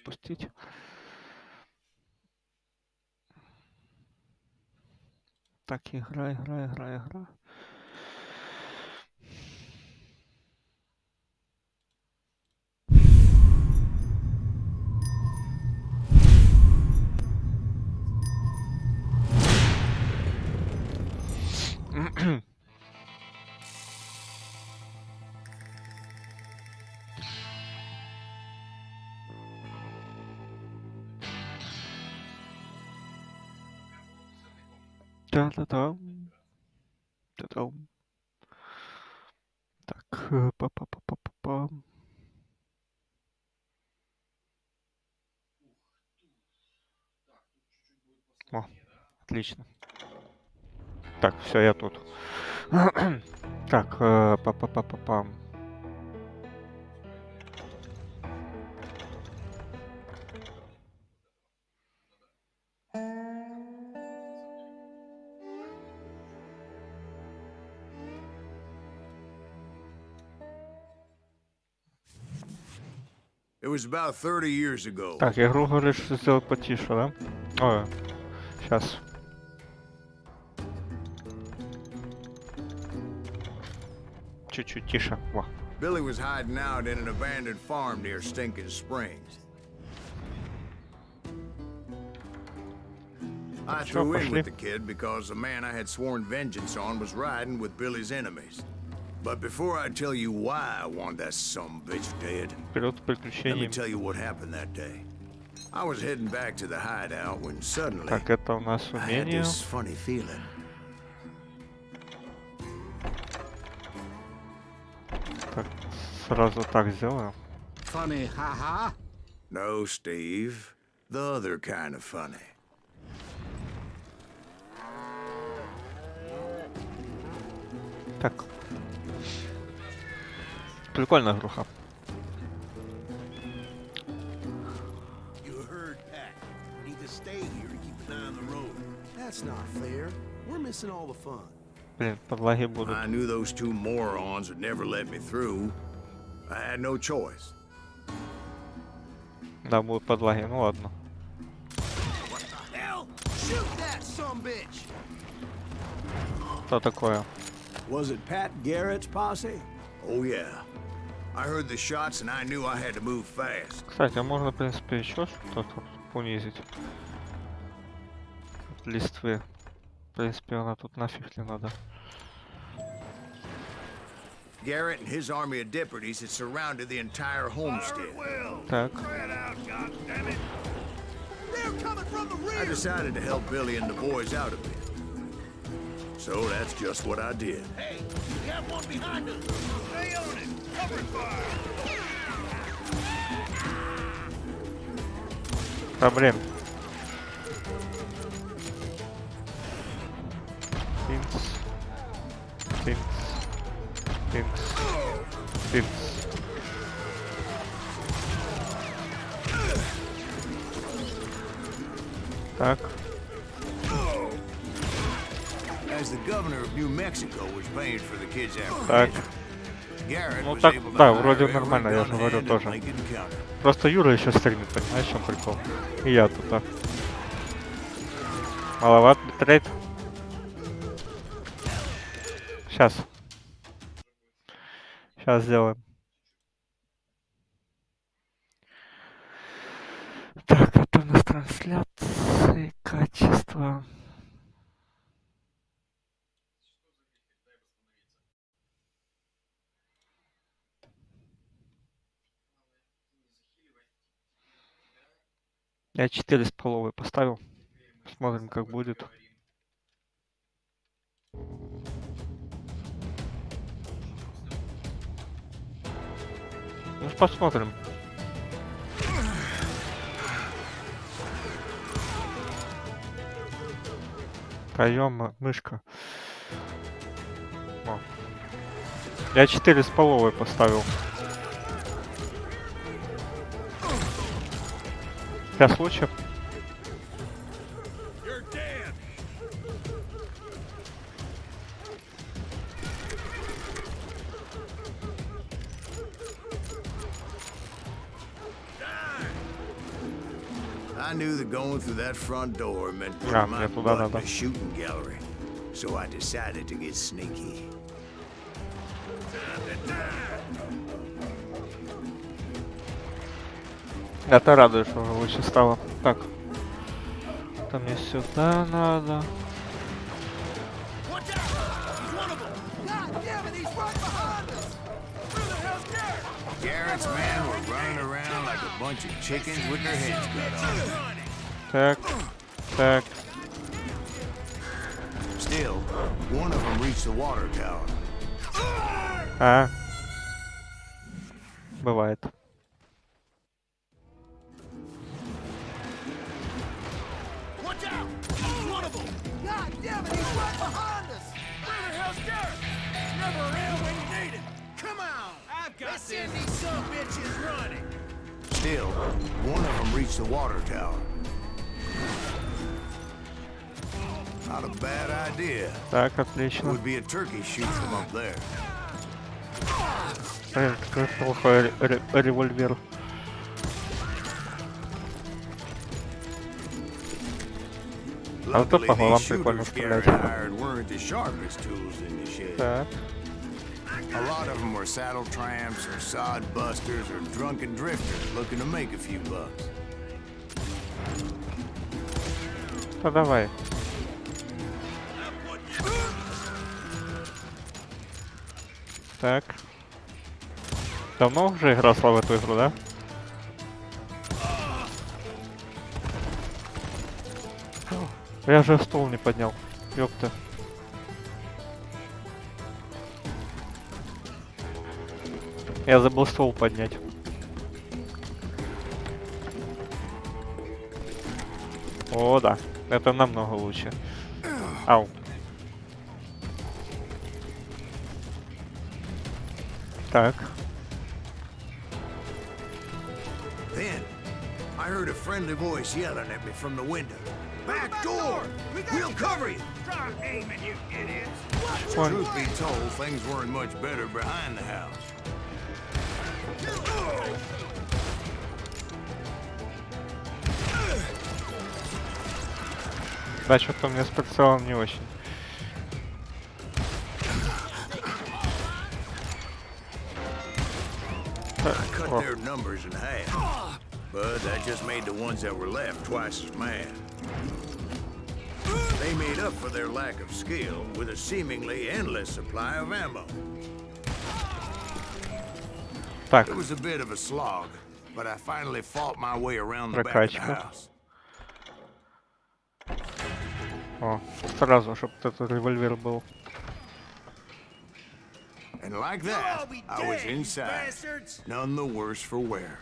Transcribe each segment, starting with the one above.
запустить. Так, игра. Да-да-да. Так, па-па-па-па-па. О, отлично. Так, все, я тут. Так, па-па-па-па-пам. It was about 30 years ago. Так, игру говоришь, что сделать потише, да? Ой, сейчас. Чуть-чуть тише. Во. Billy was hiding out in an abandoned farm near Stinking Springs. I threw in with the kid because the man I had sworn vengeance on was riding with Billy's enemies. But before I tell you why I want that sumbitch dead, let me tell you what happened that day. I was heading back to the hideout when suddenly Так, это у нас I had умение. this funny feeling. Так, сразу так сделаю. Funny, haha. No, Steve. The other kind of funny. Так. Прикольная игруха. You heard Pat. We need to stay here and keep an eye on the road. That's not fair. We're missing all the fun. Блин, подлаги будут. I knew those two morons would never let me through. I had no choice. Да, будут подлаги, ну ладно. What the hell? Shoot that sumbitch! Что такое? Was it Pat Garrett's posse? Oh yeah. I heard the shots and I knew I had to move fast. Кстати, а можно, в принципе, еще что-то унизить. От листвы. В принципе, она тут нафиг не надо. Garrett and his army of deputies had surrounded the entire homestead. Так. I decided to help Billy and the boys out a bit. So that's just what I did. Hey, we have one behind us. Stay on it. Cover fire. Проблем. Тинкс. Так. As the governor of New Mexico was paying for the kids' Так. apprehension, Garrett Ну was так, able to да, hire вроде every нормально, я же gun говорю hand in тоже. Lincoln County. Просто Юра еще стрельнет, понимаешь, в чем прикол? И я тут, да. Маловат битрейт. Сейчас. Сейчас сделаем. Так, это у нас трансляции, качество. Я 4,5 поставил. Смотрим, как будет. Ну, посмотрим. Проем, мышка. О. Я 4,5 поставил. Для случая. I knew that going through that front door meant putting my butt in a shooting gallery, so I decided to get sneaky. Это радует, что уже лучше стало. Так. Там мне сюда надо. Garrett's men were running around like a bunch of chickens with their heads cut off. Так. Так. Still, one of them reached the water tower. А. Бывает. Still, one of them reached the water tower. Not a bad idea. Так, It отлично. would be a turkey shoot from up there. Блин, какой плохой револьвер. А вот тут по головам прикольно стрелять. Weren't the sharpest tools in the shed. Так. A lot of them were saddle tramps or sod busters or drunken drifters looking to make a few bucks. Ну давай. Так. Давно уже играл в эту игру, да? Я же стол не поднял. Ёпта. Я забыл стол поднять. О, да. Это намного лучше. Ау. Так. Then, I heard a friendly voice yelling at me from the window. Back door! We'll cover you! Stop aiming, you idiots! Truth be told, things weren't much better behind the house. Да, что-то у меня с прицелом не очень. I cut their numbers in half, but that just made the ones that were left twice as mad. They made up for their lack of skill with a seemingly endless supply of ammo. Так. It was a bit of a slog, but I finally fought my way around the back of the house. О, сразу, чтобы этот револьвер был. And like that, I was inside, none the worse for wear.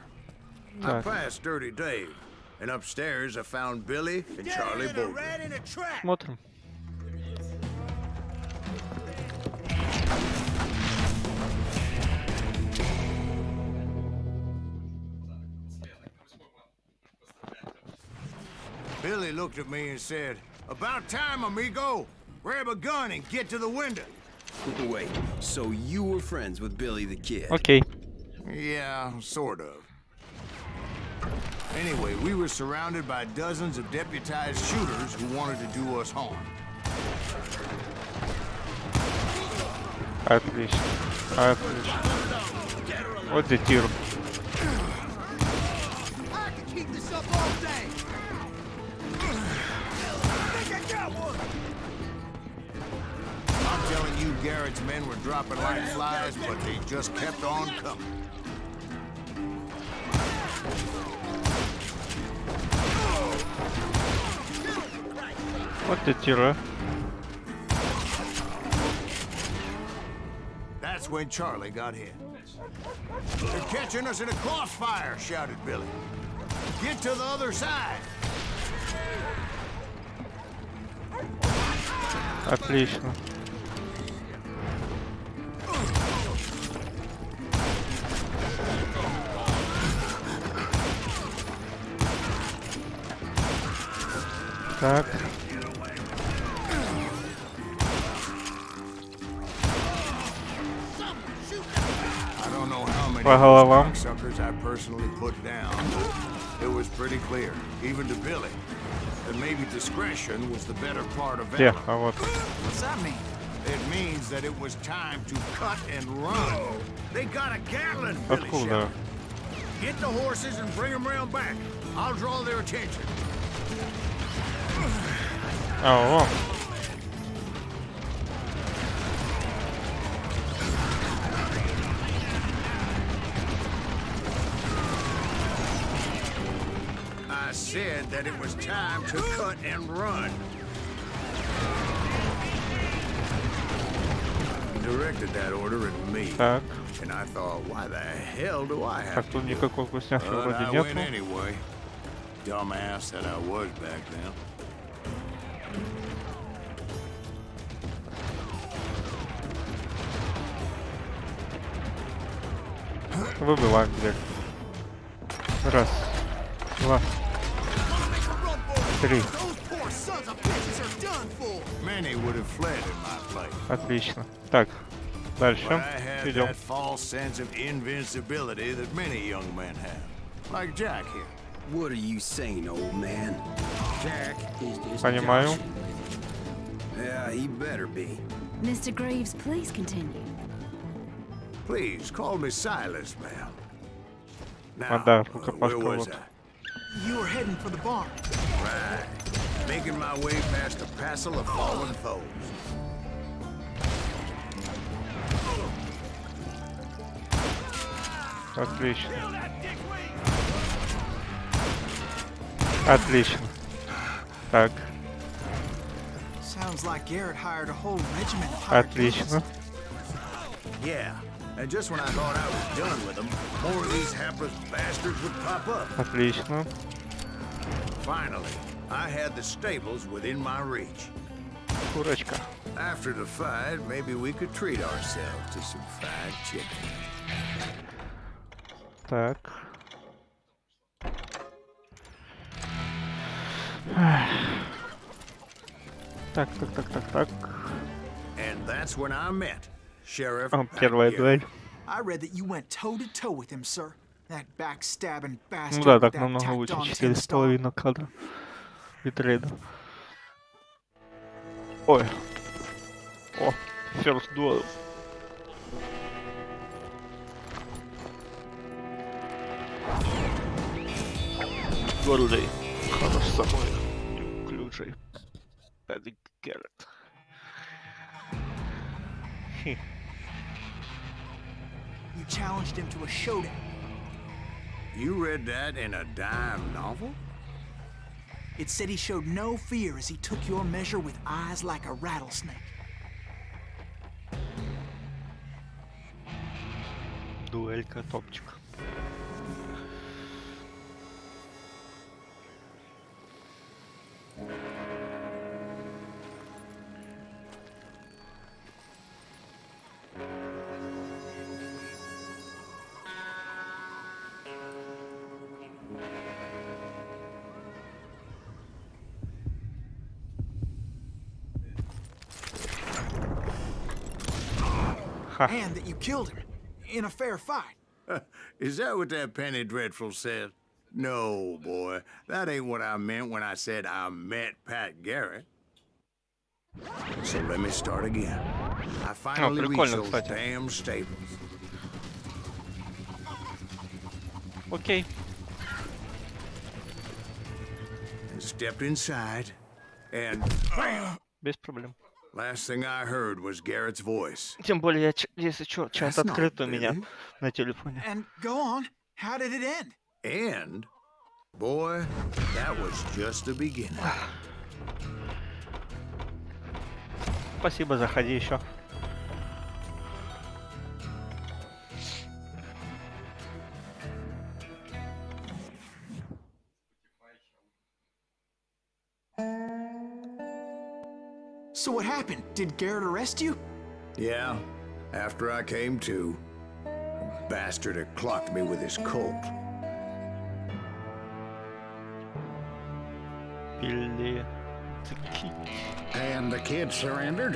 I passed Dirty Dave, and upstairs I found Billy and Charlie Bowden. Смотрим. Billy looked at me and said, "About time, amigo. Grab a gun and get to the window." Wait, so you were friends with Billy the Kid? Окей. Yeah, sort of. Anyway, we were surrounded by dozens of deputized shooters who wanted to do us harm. Отлично. Отлично. Вот где тир. I'm telling you, Garrett's men were dropping like flies, but they just kept on coming. Вот где тира. That's when Charlie got hit. "They're catching us in a crossfire," shouted Billy. "Get to the other side." Отлично. Так. I don't know how many По головам. suckers I personally put down. It was pretty clear, even to Billy. That maybe discretion was the better part of Где? valor. А вот. What's that mean? It means that it was time to cut and run. They got a Gatling, Billy Откуда? shouted. Get the horses and bring them round back. I'll draw their attention. А, о. I said that it was time to cut and run. Directed that order at me. Так. And I thought, why the hell do I Так, have to тут do it? никакой вкусняшки But вроде I went нету. anyway. Dumbass that I was back then. Выбиваем дверь. Раз. Два. Три. Those poor sons of bitches are done for. Many would have fled in my place. Отлично. Так. Дальше. But I had Идем. that false sense of invincibility that many young men have. Like Jack here. What are you saying, old man? Jack is just Понимаю. joshing with you. Yeah, he better be. Mr. Greaves, please continue. Please, call me Silas, ma'am. А, Now, да, where рукопашка was вот. I? You were heading for the barn. Right. Making my way past a passel of fallen foes. Отлично. Отлично. Так. Sounds like Garrett hired a whole regiment of hired Отлично. Yeah, and just when I thought I was done with them, more of these hapless bastards would pop up. Отлично. Finally, I had the stables within my reach. Курочка. After the fight, maybe we could treat ourselves to some fried chicken. Так. Так. And that's when I met Sheriff О, Pat первая Garrett. дуэль. I read that you went toe-to-toe with him, sir. That backstabbing Ну bastard да, with так that намного tacked лучше. on tin star. 4,5 кадра. Битрейда. Ой. О, first duel. Гордый. Хорош собой. Неуклюжий. Пэдик Гэррет. You challenged him to a showdown. You read that in a dime novel? It said he showed no fear as he took your measure with eyes like a rattlesnake. Дуэлька топчик. And that you killed him in a fair fight. Is that what that Penny Dreadful said? No, boy. That ain't what I meant when I said I met Pat Garrett. So let me start again. I finally reached прикольно, those кстати. damn stables. Окей. And stepped inside, and bam! Без проблем. Last thing I heard was Garrett's voice. Тем более, если что, чат That's not открыт у меня Billy. на телефоне. And go on. How did it end? And, boy, that was just the beginning. Спасибо, заходи еще. So what happened? Did Garrett arrest you? Yeah, after I came to, a bastard had clocked me with his Colt. Или... Таки. And the kid surrendered?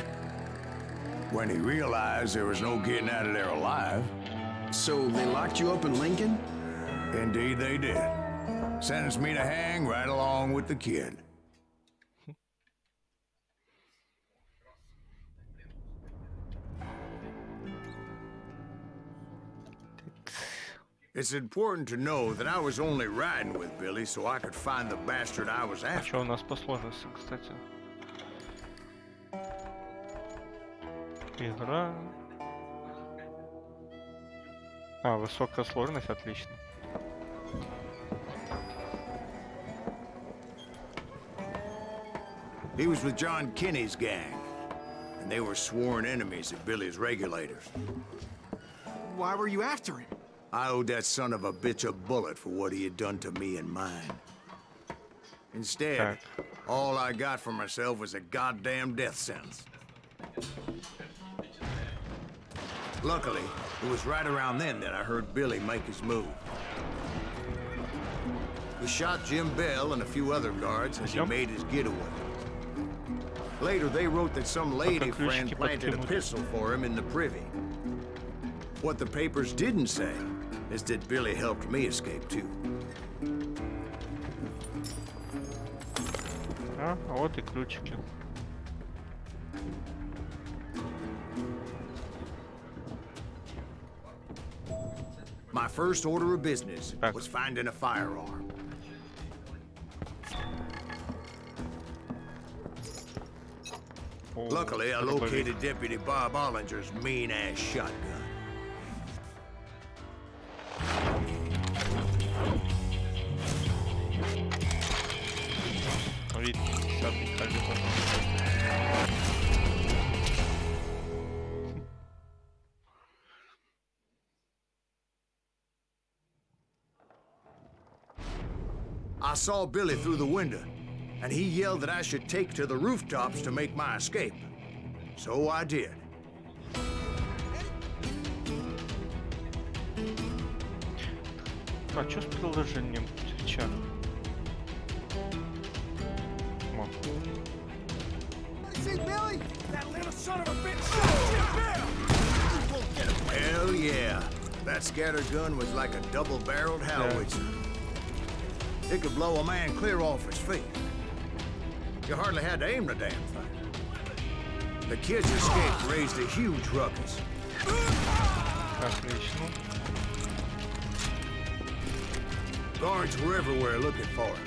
When he realized there was no getting out of there alive, So they locked you up in Lincoln? indeed they did. Sentenced me to hang right along with the kid. It's important to know that I was only riding with Billy so I could find the bastard I was А after. что у нас по сложности, кстати? Игра. А, высокая сложность, отлично. He was with John Kinney's gang, and they were sworn enemies of Billy's regulators. Why were you after him? I owed that son of a bitch a bullet for what he had done to me and mine. Instead, all I got for myself was a goddamn death sentence. Luckily, it was right around then that I heard Billy make his move. He shot Jim Bell and a few other guards as he made his getaway. Later, they wrote that some lady friend planted a pistol for him in the privy. What the papers didn't say is that Billy helped me escape too. А вот и ключики. My first order of business was finding a firearm. Luckily, I located Deputy Bob Ollinger's mean-ass shotgun. I saw Billy through the window, and he yelled that I should take to the rooftops to make my escape. So I did. А что с приложением сейчас? See, Billy? That little son of a bitch! Hell yeah. That scatter gun was like a double-barreled howitzer. It could blow a man clear off his feet. You hardly had to aim the damn thing. The kid's escape raised a huge ruckus. Отлично. Guards were everywhere looking for him.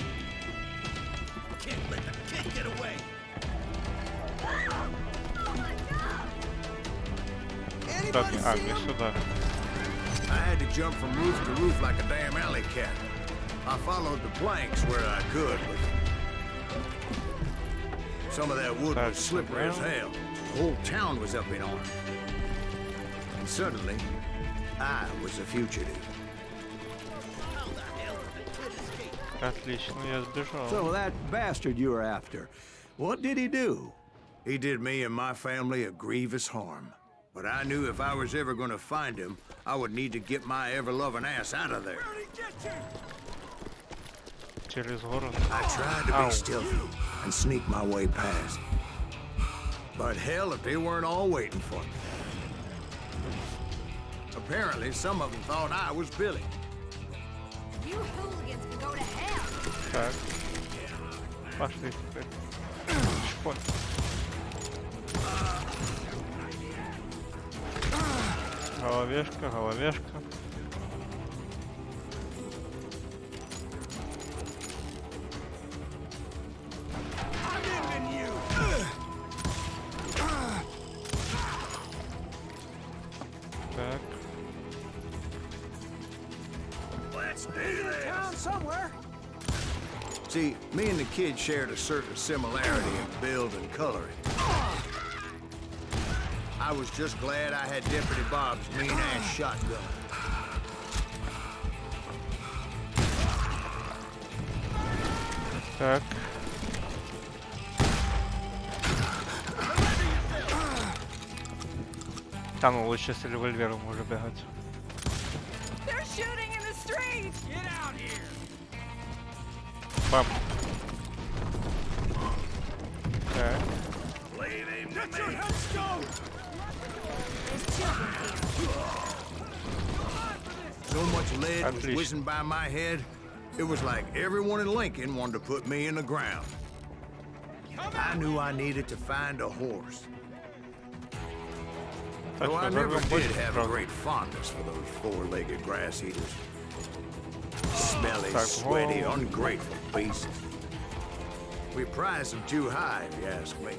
Can't let the kid get away! Так, а, мне сюда. I had to jump from roof to roof like a damn alley cat. I followed the planks where I could, but some of that wood was slippery as hell. The whole town was up in arms. And suddenly, I was a fugitive. Отлично, я сбежал. So that bastard you were after, what did he do? He did me and my family a grievous harm. But I knew if I was ever going to find him, I would need to get my ever-loving ass out of there. Через город. I tried to be stealthy and sneak my way past. But hell, if they weren't all waiting for me. Apparently, some of them thought I was Billy. You hooligans can go to hell. Так. Пошли теперь. Шпон. Головешка, головешка. Так. Let's do this. Town somewhere. See, me and the kid shared a certain similarity in build and coloring. I was just glad I had Deputy Bob's mean-ass shotgun. Так. Там лучше с револьвером уже бегать. They're shooting in the street. Get out here. Бам. Так. Get your headstone! There's children here. So much lead was Отлично. whizzing by my head, It was like everyone in Lincoln wanted to put me in the ground. I knew I needed to find a horse. Though I never did have a great fondness for those four-legged grass eaters. Smelly, sweaty, ungrateful beasts. We prize them too high, if you ask me.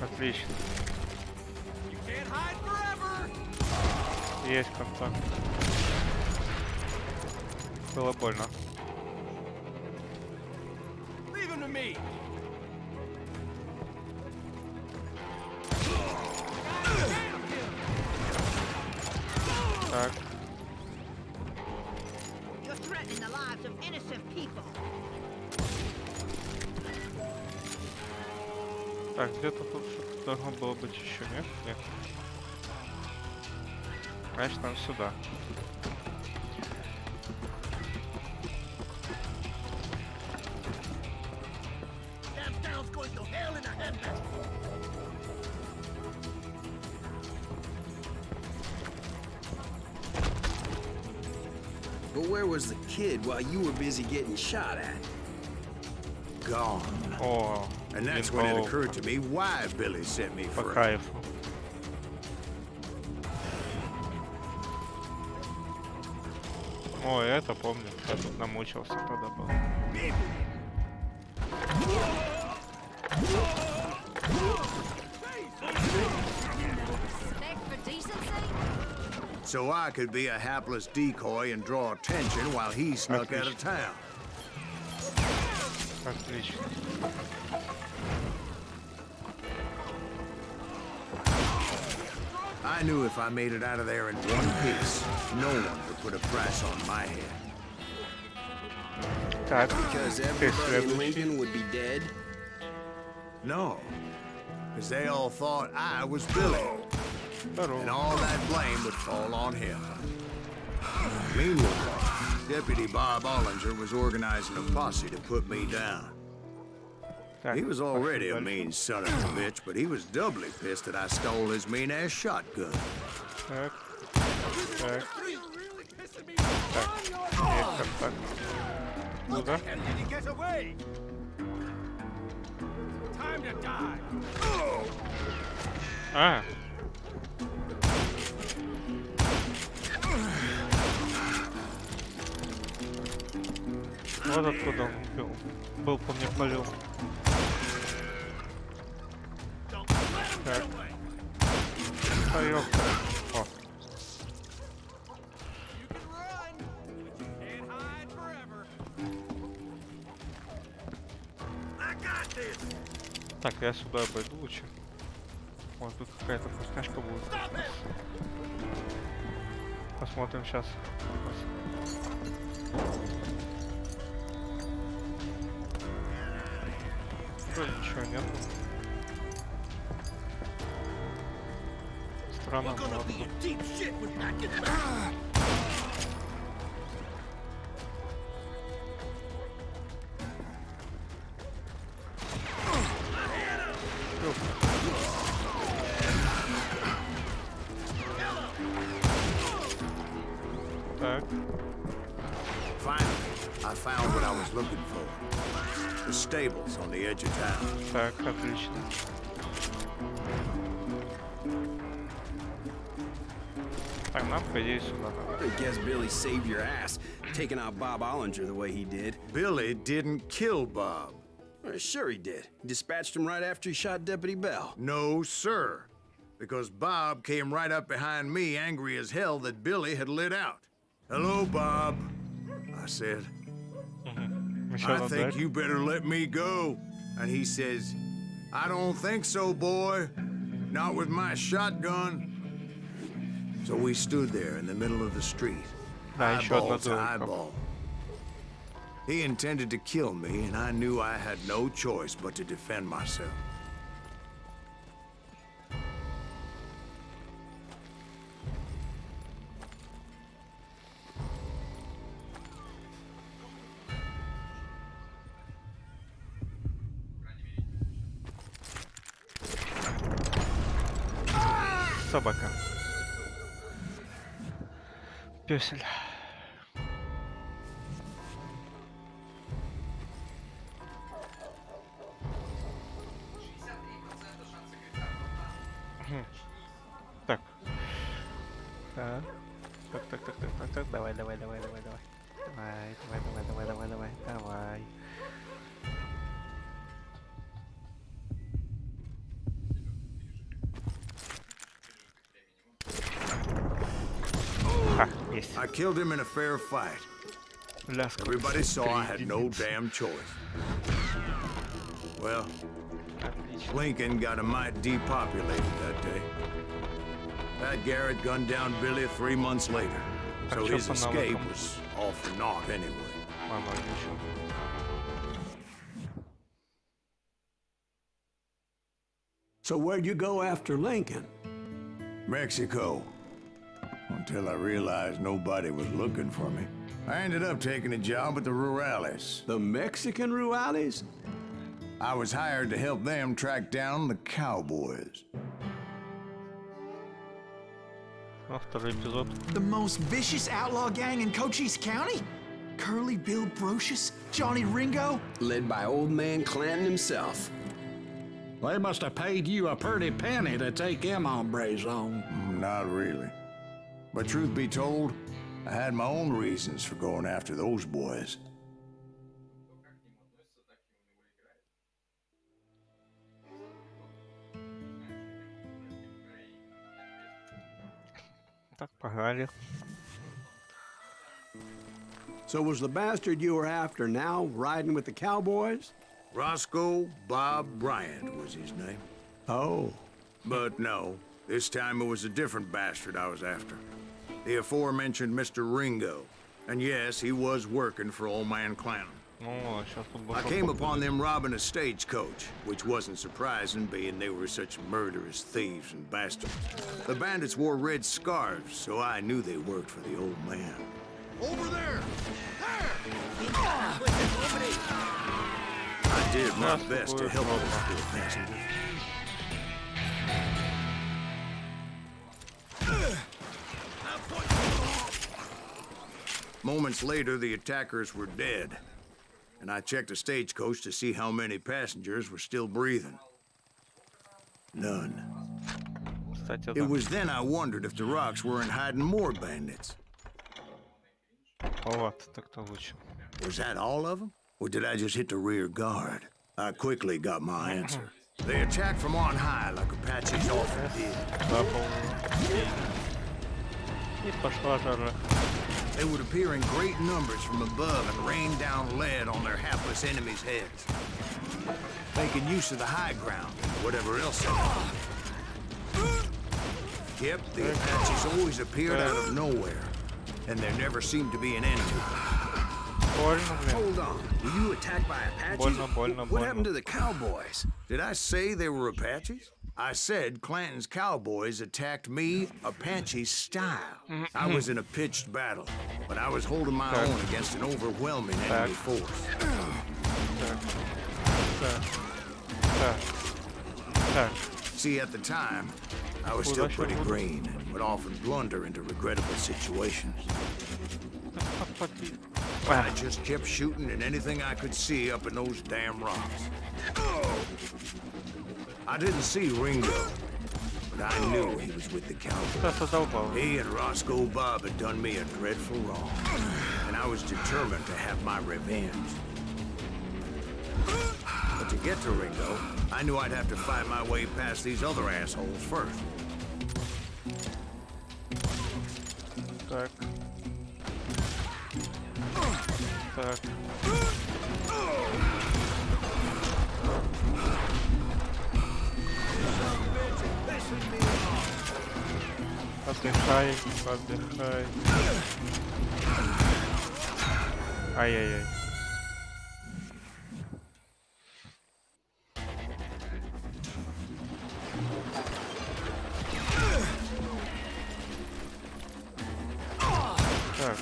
Отлично. Есть контакт. Было больно. Так. You're threatening the lives of innocent people. Так, где-то тут что-то должно было быть еще, нет? Нет. Значит, нам сюда. But where was the kid while you were busy getting shot at? Gone. О, And that's when it occurred to me why Billy sent me по for кайфу. О, это помню. Я тут намучился, тогда был. Respect for decency? so I could be a hapless decoy and draw attention while he snuck out of town. Отлично. I knew if I made it out of there in one piece, no one would put a price on my head. Так, Because теперь everybody in следующий. Lincoln would be dead? No, because they all thought I was Billy, and Здорово. all that blame would fall on him. Meanwhile, Deputy Bob Ollinger was organizing a posse to put me down. Так, He was already a дальше. mean son of a bitch, but he was doubly pissed that I stole his mean-ass shotgun. Так. Так. Так. Есть контакт. Куда? А. Вот откуда он был по мне полил. Так. Поёхали. О. Так, я сюда обойду лучше. Может тут какая-то вкусняшка будет. Посмотрим сейчас. Ничего нет. Странно, но ладно. Так. Finally, I found what I was looking for. The stables on the edge of town. Так, отлично. Так, нам, по идее, сюда надо. I guess Billy saved your ass, taking out Bob Ollinger the way he did. Billy didn't kill Bob. Well, sure he did. Dispatched him right after he shot Deputy Bell. No, sir. Because Bob came right up behind me, angry as hell that Billy had lit out. Hello, Bob, I said. I think you better let me go. And he says, I don't think so, boy. Not with my shotgun. So we stood there in the middle of the street, Да, еще одна eyeball to дырка. eyeball. He intended to kill me, and I knew I had no choice but to defend myself. собака. Пёсель. Так. Так. Давай. Давай. Ха, есть. I killed him in a fair fight. Everybody saw I had no damn choice. Well, Отлично. Lincoln got a mite depopulated that day. Pat Garrett gunned down Billy 3 months later, so his escape was all for naught anyway. Мама, ничего. So where'd you go after Lincoln? Mexico. Until I realized nobody was looking for me. I ended up taking a job at the Rurales. The Mexican Rurales? I was hired to help them track down the cowboys. Второй эпизод. The most vicious outlaw gang in Cochise County? Curly Bill Brocious? Johnny Ringo? Led by old man Clanton himself. They must have paid you a pretty penny to take them hombres on. Not really. But truth be told, I had my own reasons for going after those boys. Так, погнали. So was the bastard you were after now riding with the cowboys? Roscoe Bob Bryant was his name. Oh. But no, this time it was a different bastard I was after. The aforementioned Mr. Ringo. And yes, he was working for old man Clanton. Ну, сейчас тут I came upon them robbing a stagecoach, which wasn't surprising, being they were such murderous thieves and bastards. The bandits wore red scarves, so I knew they worked for the old man. Over there! I did my best to help those poor passengers. Moments later, the attackers were dead, and I checked the stagecoach to see how many passengers were still breathing. None. Кстати, It да. was then I wondered if the rocks weren't hiding more bandits. Вот, так-то лучше. Was that all of them? Or did I just hit the rear guard? I quickly got my answer. They attacked from on high like Apaches often did. Запал. И пошла жара. They would appear in great numbers from above and rain down lead on their hapless enemies' heads. Making use of the high ground and whatever else they had. Yep, the Apaches always appeared out of nowhere, and there never seemed to be an end to them. Больно, блин. Hold on. Were you attacked by Apaches? Больно. What happened to the cowboys? Did I say they were Apaches? I said Clanton's cowboys attacked me Apache style. I was in a pitched battle, but I was holding my own against an overwhelming enemy force. Так. See, at the time, I was still pretty green and would often blunder into regrettable situations. I just kept shooting at anything I could see up in those damn rocks. I didn't see Ringo, but I knew he was with the cowboys. Задолбал. He and Roscoe Bob had done me a dreadful wrong, and I was determined to have my revenge. But to get to Ringo, I knew I'd have to fight my way past these other assholes first. Так. Так. Отдыхай. Ай-яй-яй. Так.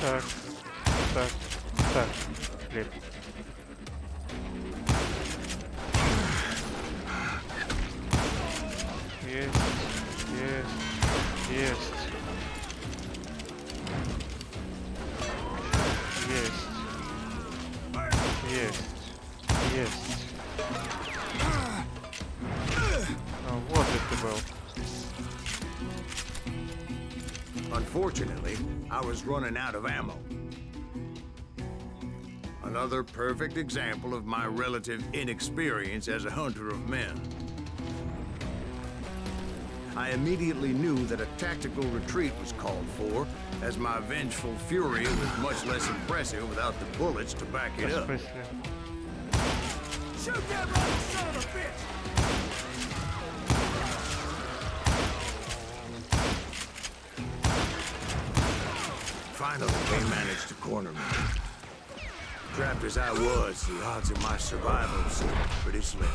Так, так, так. Блин. Есть, есть, есть. Есть. Есть. Есть. А, вот где ты был. Unfortunately, I was running out of ammo. Another perfect example of my relative inexperience as a hunter of men. I immediately knew that a tactical retreat was called for, as my vengeful fury was much less impressive without the bullets to back it up. Shoot that running son of a bitch! Finally, they managed to corner me. Trapped as I was, the odds of my survival seemed pretty slim.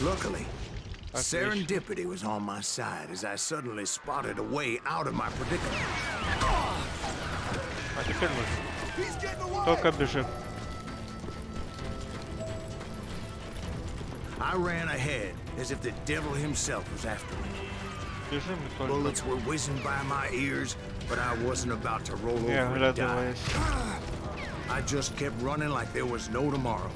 Luckily, serendipity was on my side as I suddenly spotted a way out of my predicament. А теперь мы. Только бежим. I ran ahead as if the devil himself was after me. Бежим и только. Bullets were whizzing by my ears, but I wasn't about to roll over Я and die. оглядываюсь. I just kept running like there was no tomorrow.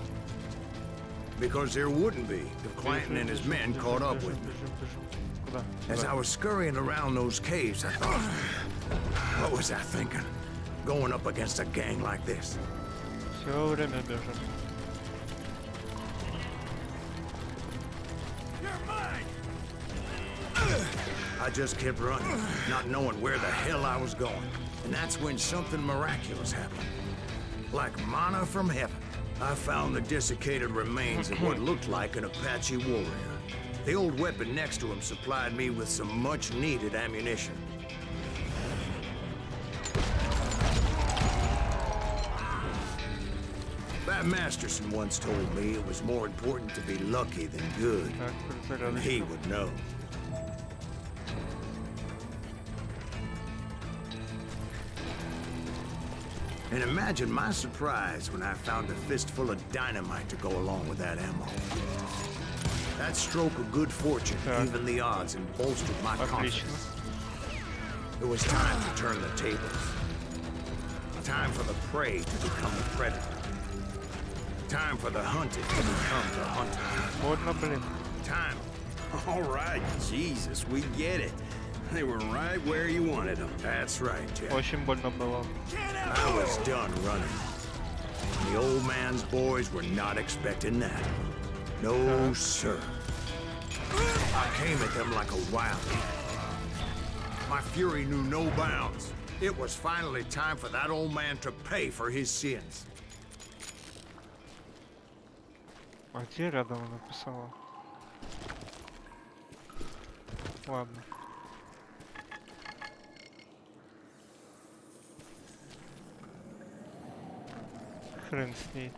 Because there wouldn't be if Clanton and his men caught up with me. Куда? As I was scurrying around those caves, I thought, what was I thinking? Going up against a gang like this? Все время бежим. I just kept running, not knowing where the hell I was going. And that's when something miraculous happened. Like manna from heaven, I found the desiccated remains of what looked like an Apache warrior. The old weapon next to him supplied me with some much-needed ammunition. That Masterson once told me it was more important to be lucky than good, and he would know. And imagine my surprise when I found a fistful of dynamite to go along with that ammo. That stroke of good fortune evened the odds and bolstered my confidence. It was time to turn the tables. Time for the prey to become the predator. Time for the hunted to become the hunter. Больно, блин. Time. All right, Jesus, we get it. They were right where you wanted them. That's right, Jack. Очень больно было. I was done running. The old man's boys were not expecting that. No, sir. I came at them like a wildcat. My fury knew no bounds. It was finally time for that old man to pay for his sins. А где рядом написала? Ладно. Хрен с ней.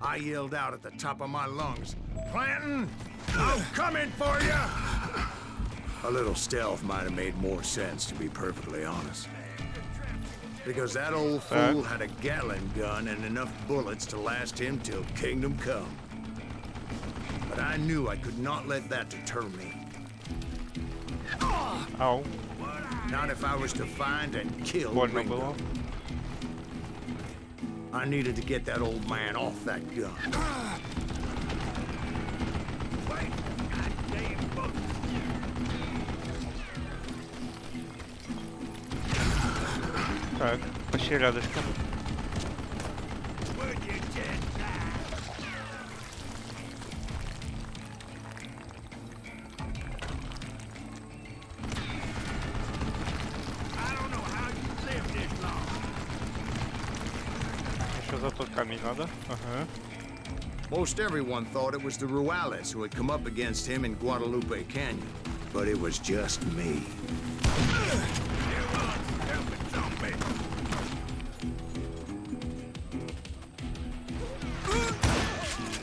I yelled out at the top of my lungs, "Clanton, I'm coming for you!" A little stealth might have made more sense, to be perfectly honest. Because that old fool had a Gatling gun and enough bullets to last him till kingdom come. But I knew I could not let that deter me. Ау. Not if I was to find and kill Больно Ringo. было. I needed to get that old man off that gun. Так, почти рядышком. Еще за тот камень надо. Ага. Most everyone thought it was the Juarez who had come up against him in Guadalupe Canyon, but it was just me.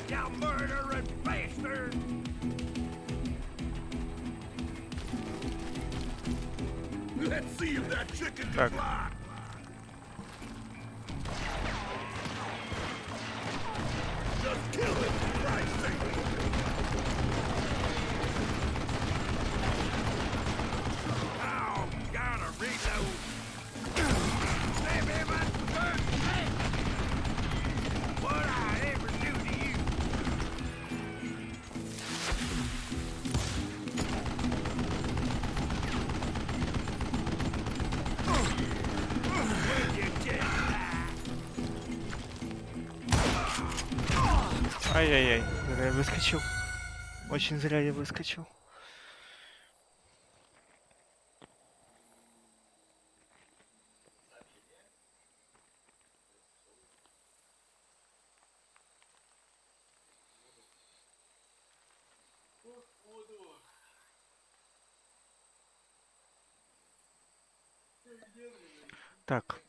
You murdering bastard! Let's see if that chicken can fly. Just kill it, for Christ's sake. Oh, gotta reload. Baby, my first thing. What I ever do to you? Will you just die? Ай-яй-яй, зря я выскочил. Очень зря я выскочил. Так.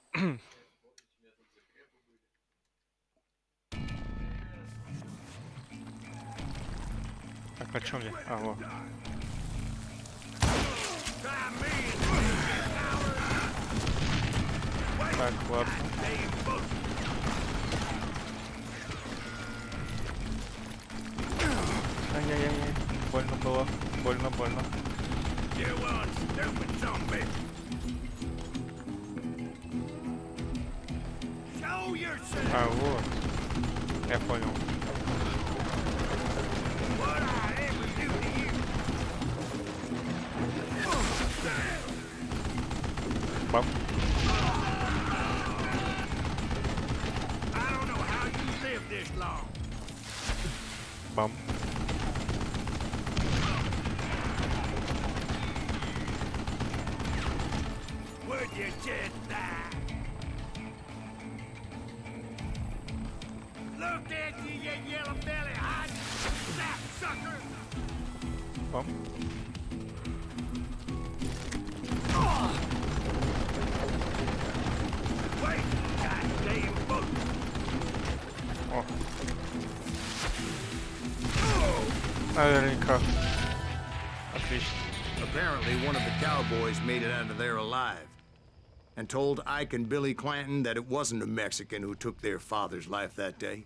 Так, о чем я? А, вот. Так, ладно. Ай-яй-яй-яй. Больно было. Больно. А, вот. Я понял. Бам. Бам. Would you just die? Look at you, you yellow belly hot sap sucker! Бам. Wait, goddamn book! О. Наверняка. Отлично. Apparently, one of the cowboys made it out of there alive and told Ike and Billy Clanton that it wasn't a Mexican who took their father's life that day.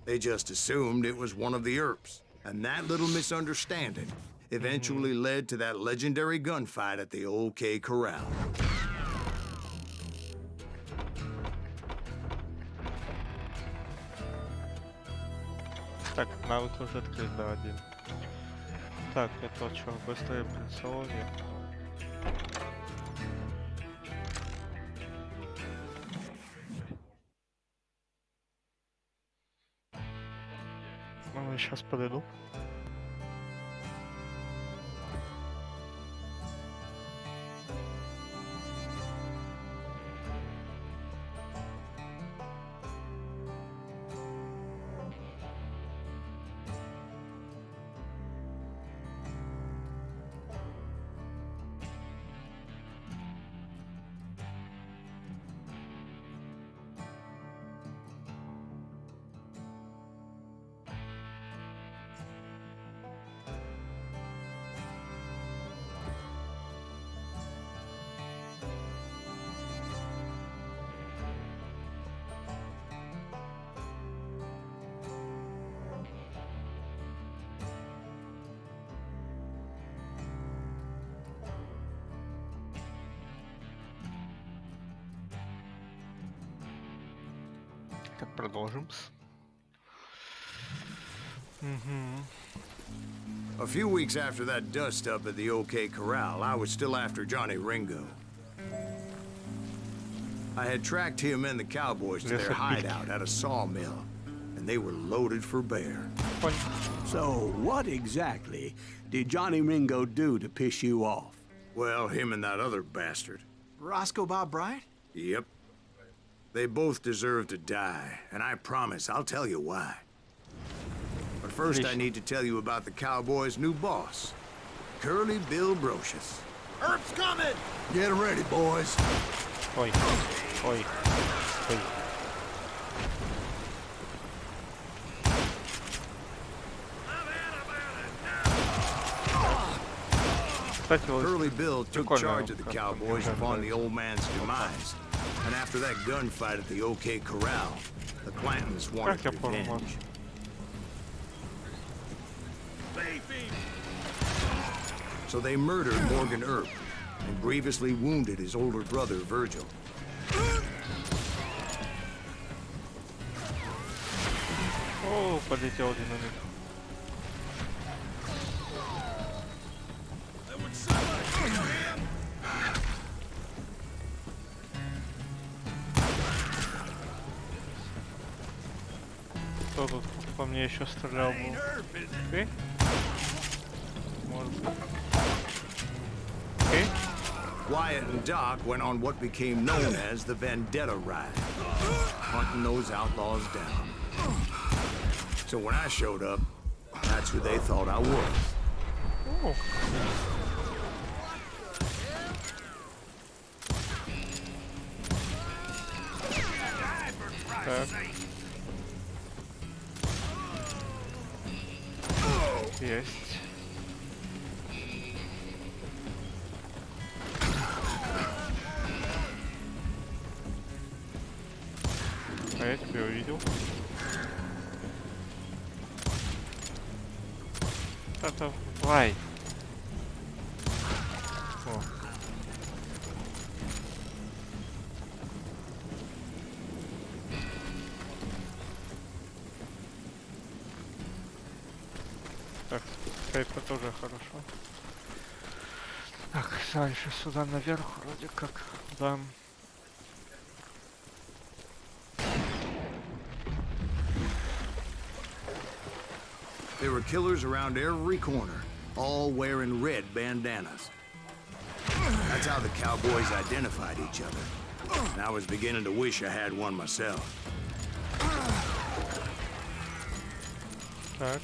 They just assumed it was one of the Earps, and that little misunderstanding eventually led to that legendary gunfight at the OK Corral. Так, навык уже открыт, да, один. Так, это что, быстрое прицелование. Ну, сейчас подойду. Так, продолжим. A few weeks after that dust-up at the OK Corral, I was still after Johnny Ringo. I had tracked him and the cowboys to their hideout at a sawmill, and they were loaded for bear. So, what exactly did Johnny Ringo do to piss you off? Well, him and that other bastard. Roscoe Bob Bryant? Yep. They both deserve to die, and I promise I'll tell you why. But first, I Отлично. need to tell you about the Cowboys' new boss, Curly Bill Brocious. Herb's coming! Get ready, boys. Ой, ой, ой. Кстати, вот Curly Bill took прикольно, charge of the как Cowboys он upon the играет. old man's demise. And after that gunfight at the OK Corral, the Clantons wanted Как я понял, revenge. So they murdered Morgan Earp and grievously wounded his older brother, Virgil. О, полетел динамит. Кто тут по мне еще стрелял был? Ты? Может быть. Ты? Wyatt and Doc went on what became known as the Vendetta Ride, hunting those outlaws down. So when I showed up, that's who they thought I was. О. Так. Есть. А я тебя увидел. Это лай. О. Так, это тоже хорошо. Так, дальше сюда наверх вроде как, да. There were killers around every corner, all wearing red bandanas. That's how the Cowboys identified each other. And I was beginning to wish I had one myself. Так.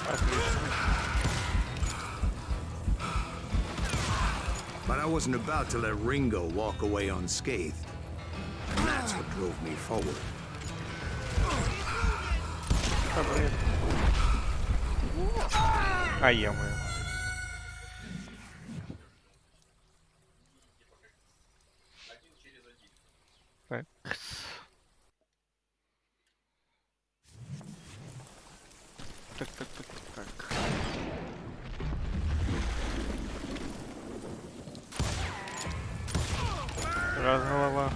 Отлично. But I wasn't about to let Ringo walk away unscathed. And that's what drove me forward. А, блин. А я мы. Так. Так. Раз голова.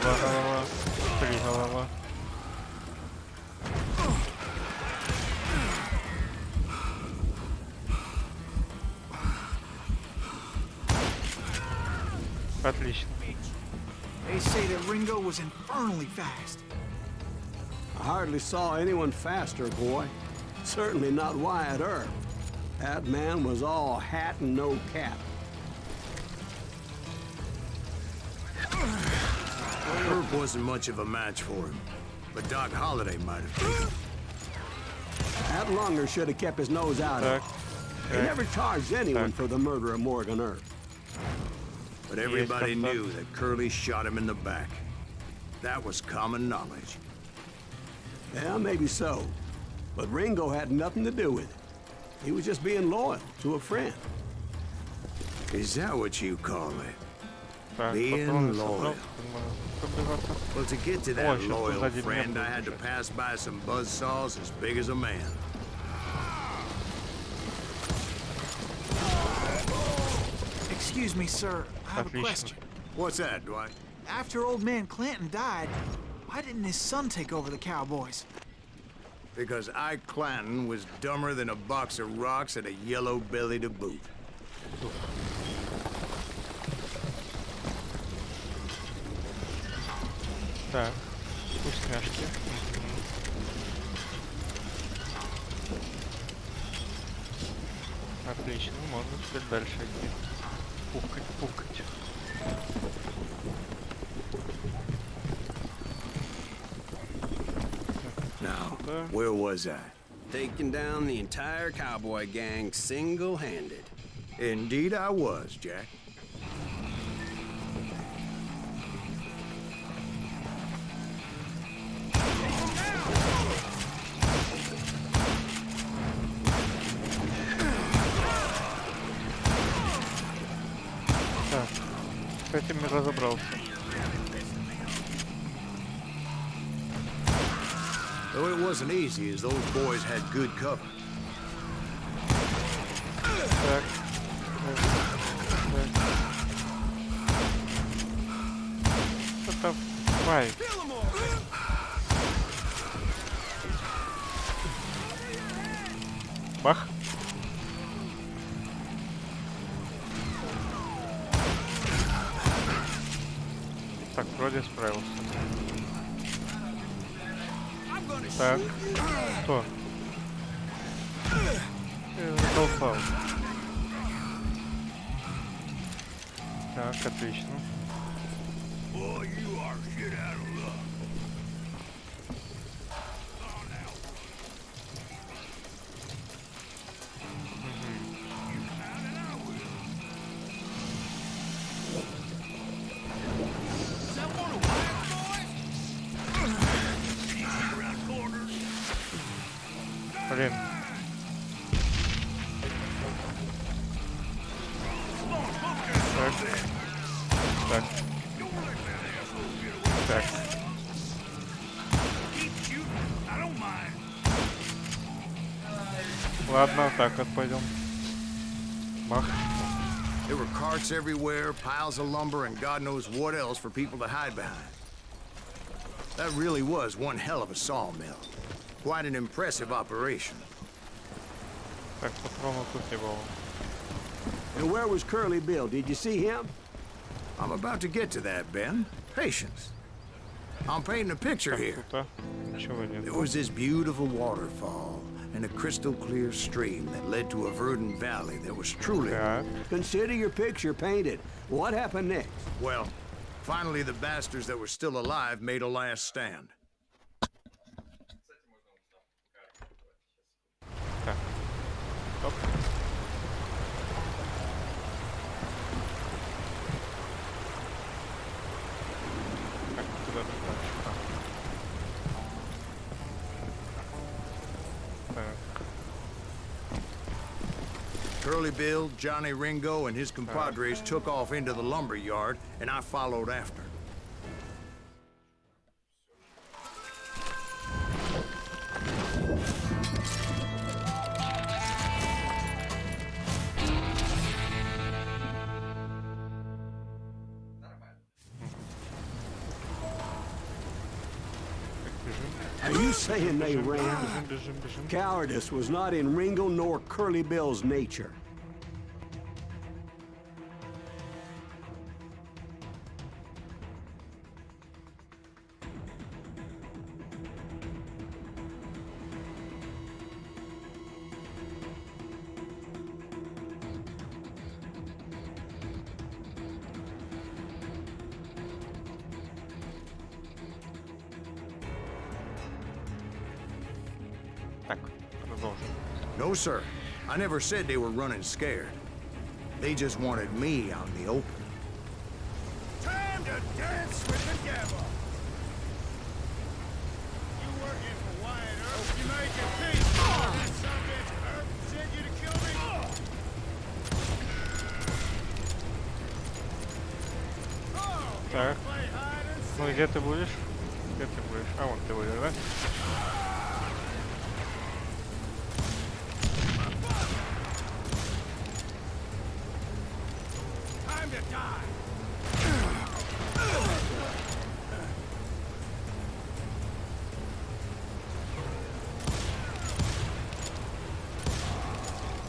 Два голова. Три голова. Отлично. They say that Ringo was infernally fast. I hardly saw anyone faster, boy. Certainly not Wyatt Earp. That man was all hat and no cap. Earp wasn't much of a match for him, but Doc Holliday might have taken him. That lunger should have kept his nose out of Так. it. He never charged anyone for the murder of Morgan Earp. But everybody Yes, knew that Curly shot him in the back. That was common knowledge. Yeah, maybe so. But Ringo had nothing to do with it. He was just being loyal to a friend. Is that what you call it? Так, Being патроны loyal. собрал, пробиваться. Well, to get to that Ой, сейчас loyal позади меня friend, I будет had to уже. pass by some buzzsaws as big as a man. Excuse me, sir. I have a Отлично. question. What's that, Dwight? After old man Clanton died, why didn't his son take over the Cowboys? Because Ike Clanton was dumber than a box of rocks and a yellow belly to boot. Так, вкусняшки. Отлично, можно теперь дальше идти. Пукать. сюда. Where was I? Taking down the entire cowboy gang single-handed. Indeed I was, Jack. Так, с этим не разобрался. Though it wasn't easy, as those boys had good cover. Так. Что-то... Давай. Бах. Так, вроде справился. Так, что? Толпал. Так, отлично. Блин. Так. Так. Так. Ладно, так вот пойдем. Бах. There were carts everywhere, piles of lumber, and God knows what else for people to hide behind. That really was one hell of a sawmill. Quite an impressive operation. Так, патронов тут не было. And where was Curly Bill? Did you see him? I'm about to get to that, Ben. Patience. I'm painting a picture Так, here. тут, ничего нет. There was this beautiful waterfall and a crystal clear stream that led to a verdant valley that was truly... Так. Consider your picture painted. What happened next? Well, finally the bastards that were still alive made a last stand. Так. Стоп. Так, куда дальше? Так. Curly Bill, Johnny Ringo, and his compadres took off into the lumber yard, and I followed after. Are you saying they ran? Бежим, бежим. Cowardice was not in Ringo nor Curly Bill's nature. Так, продолжим. No, sir. I never said they were running scared. They just wanted me out in the open. Time to dance with the devil. You working for Wyatt Earp? You make your peace. That son of a bitch Earp sent you to kill me? Так. Ну где ты будешь? Где ты будешь? А, вон ты будешь, да? Time to die.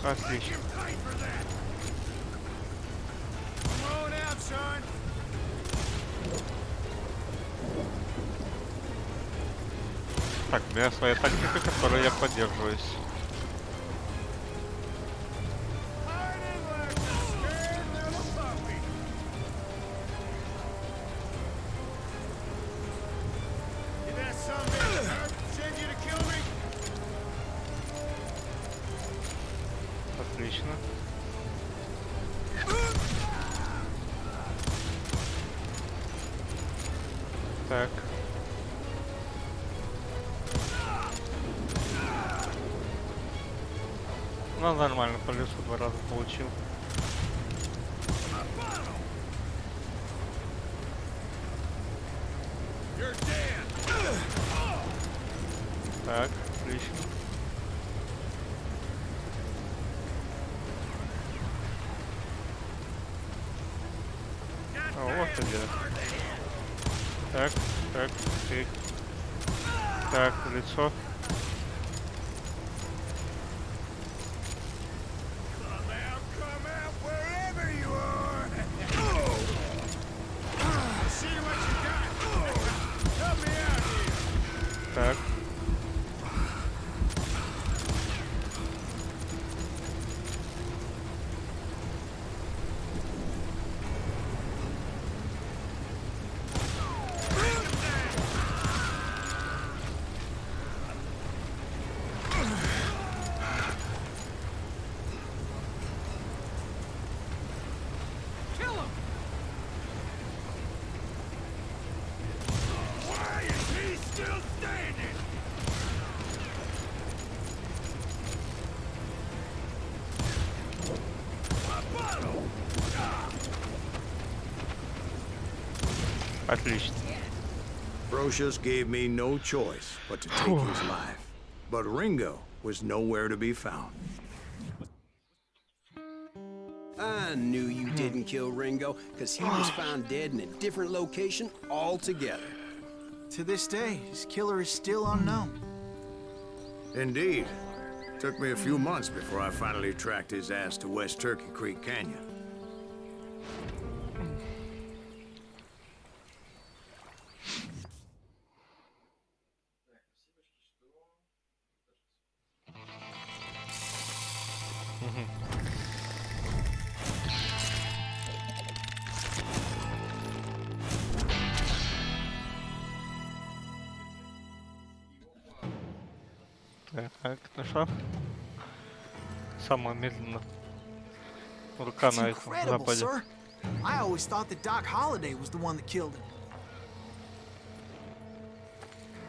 Отлично. Pay for that. Come on out, son. Так, у меня своя тактика, которой я поддерживаюсь. Hiding like a scared little puppy. Did that son of a bitch Earp send you to kill me? Так. Ну, нормально, по лесу 2 раза получил. Так, отлично. А вот и где. Так, так, ты. Так, в лицо. Так. Отлично. Brocious gave me no choice but to take his life. But Ringo was nowhere to be found. I knew you didn't kill Ringo, because he was found dead in a different location altogether. To this day, his killer is still unknown. Indeed. Took me a few months before I finally tracked his ass to West Turkey Creek Canyon. Так, ну что? Самое медленно. Рука It's на этом incredible, западе. sir. I always thought that Doc Holliday was the one that killed him.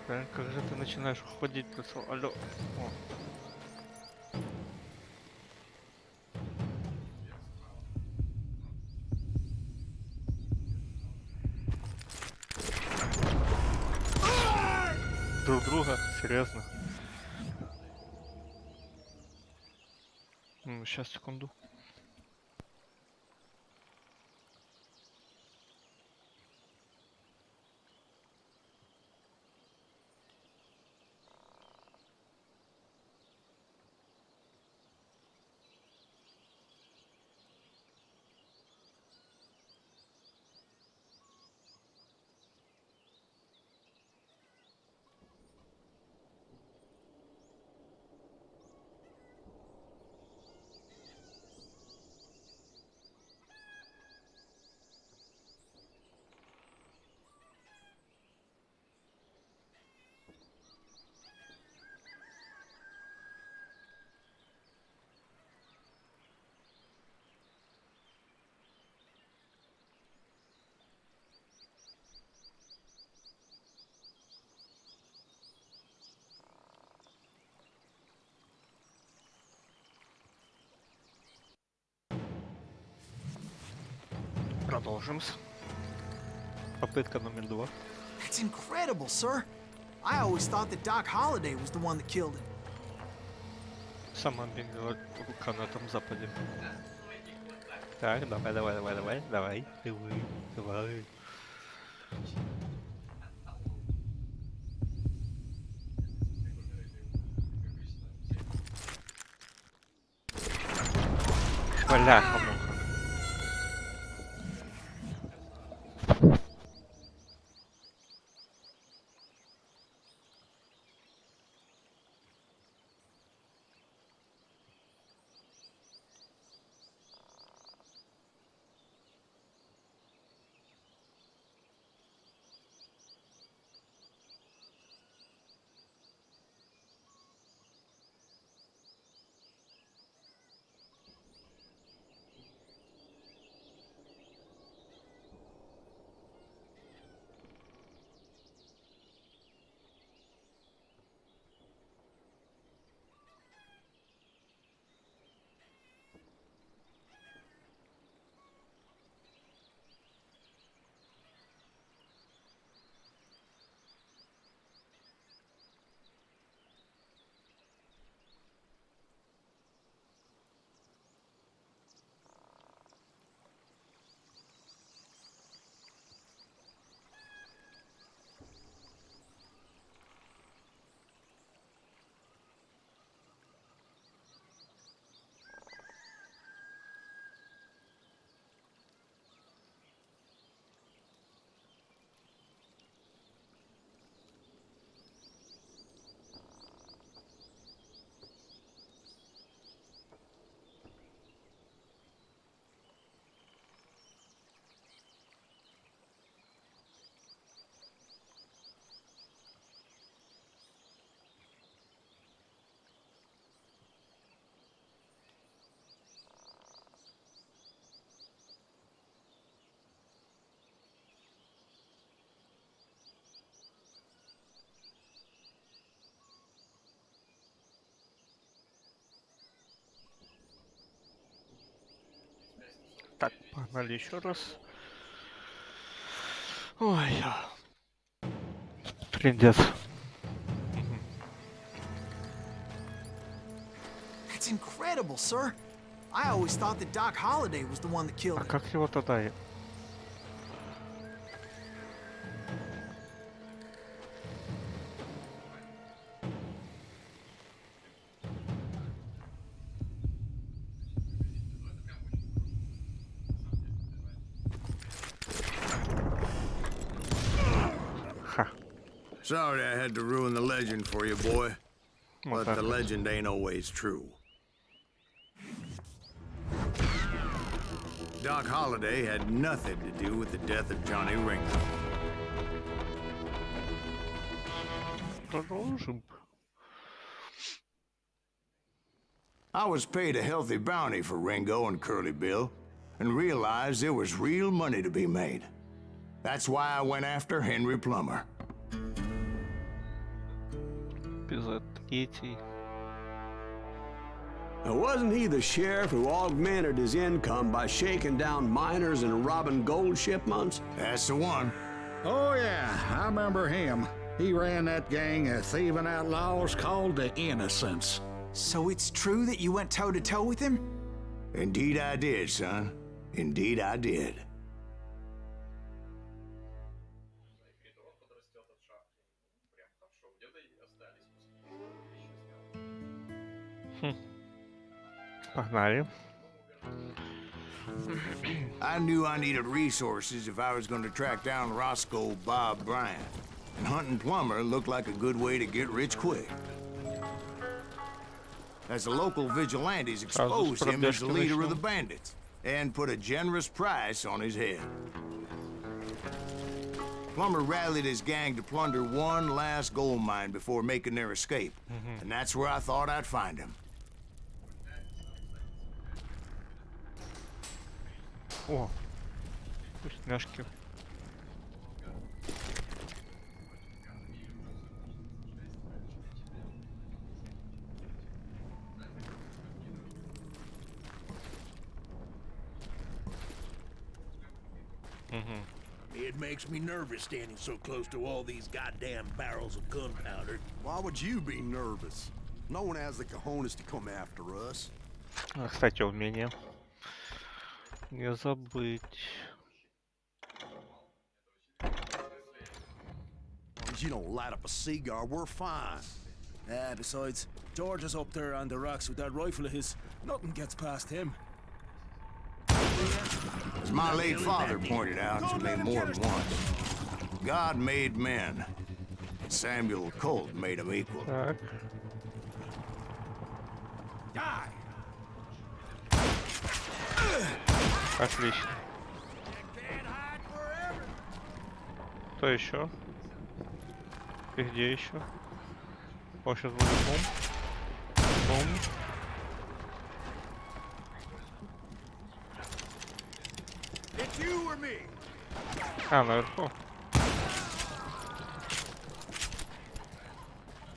Как же ты начинаешь уходить, прицел? Алло. О. Друг друга? Серьезно? Сейчас, секунду. Продолжим. Попытка номер 2. That's incredible, sir. I always thought that Doc Holliday was the one that killed him. Самая медленная рука на этом западе. Так, давай, давай, давай, давай, давай, давай, давай. Бляха-муха. Погнали еще раз. Ой, трындец. That's incredible, sir. I always thought that Doc Holliday was the one that killed А him. как его тогда? Ха. Sorry I had to ruin the legend for you, boy. Вот But так the вот. legend ain't always true. Doc Holliday had nothing to do with the death of Johnny Ringo. Продолжим. I was paid a healthy bounty for Ringo and Curly Bill, and realized there was real money to be made. That's why I went after Henry Plummer. Эпизод 3. Now, wasn't he the sheriff who augmented his income by shaking down miners and robbing gold shipments? That's the one. Oh, yeah, I remember him. He ran that gang of thieving outlaws called the Innocents. So it's true that you went toe-to-toe with him? Indeed I did, son. Indeed I did. Погнали. I knew I needed resources if I was going to track down Roscoe Bob Bryant. And hunting Plummer looked like a good way to get rich quick. As the local vigilantes exposed him as the leader of the bandits and put a generous price on his head. Plummer rallied his gang to plunder one last gold mine before making their escape. And that's where I thought I'd find him. О, вкусняшки. It makes me nervous standing so close to all these goddamn barrels of gunpowder. Why would you be nervous? No one has the cojones to come after us. Кстати, умение. Не забыть. As long as you don't light up a cigar, we're fine. Besides, George is up there on the rocks with that rifle of his. Nothing gets past him. As my late father pointed out to me more than once, God made men. Samuel Colt made them equal. Так. Отлично. Кто еще? И где еще? О, сейчас будет бум. Бум. It's you or me. А, наверху.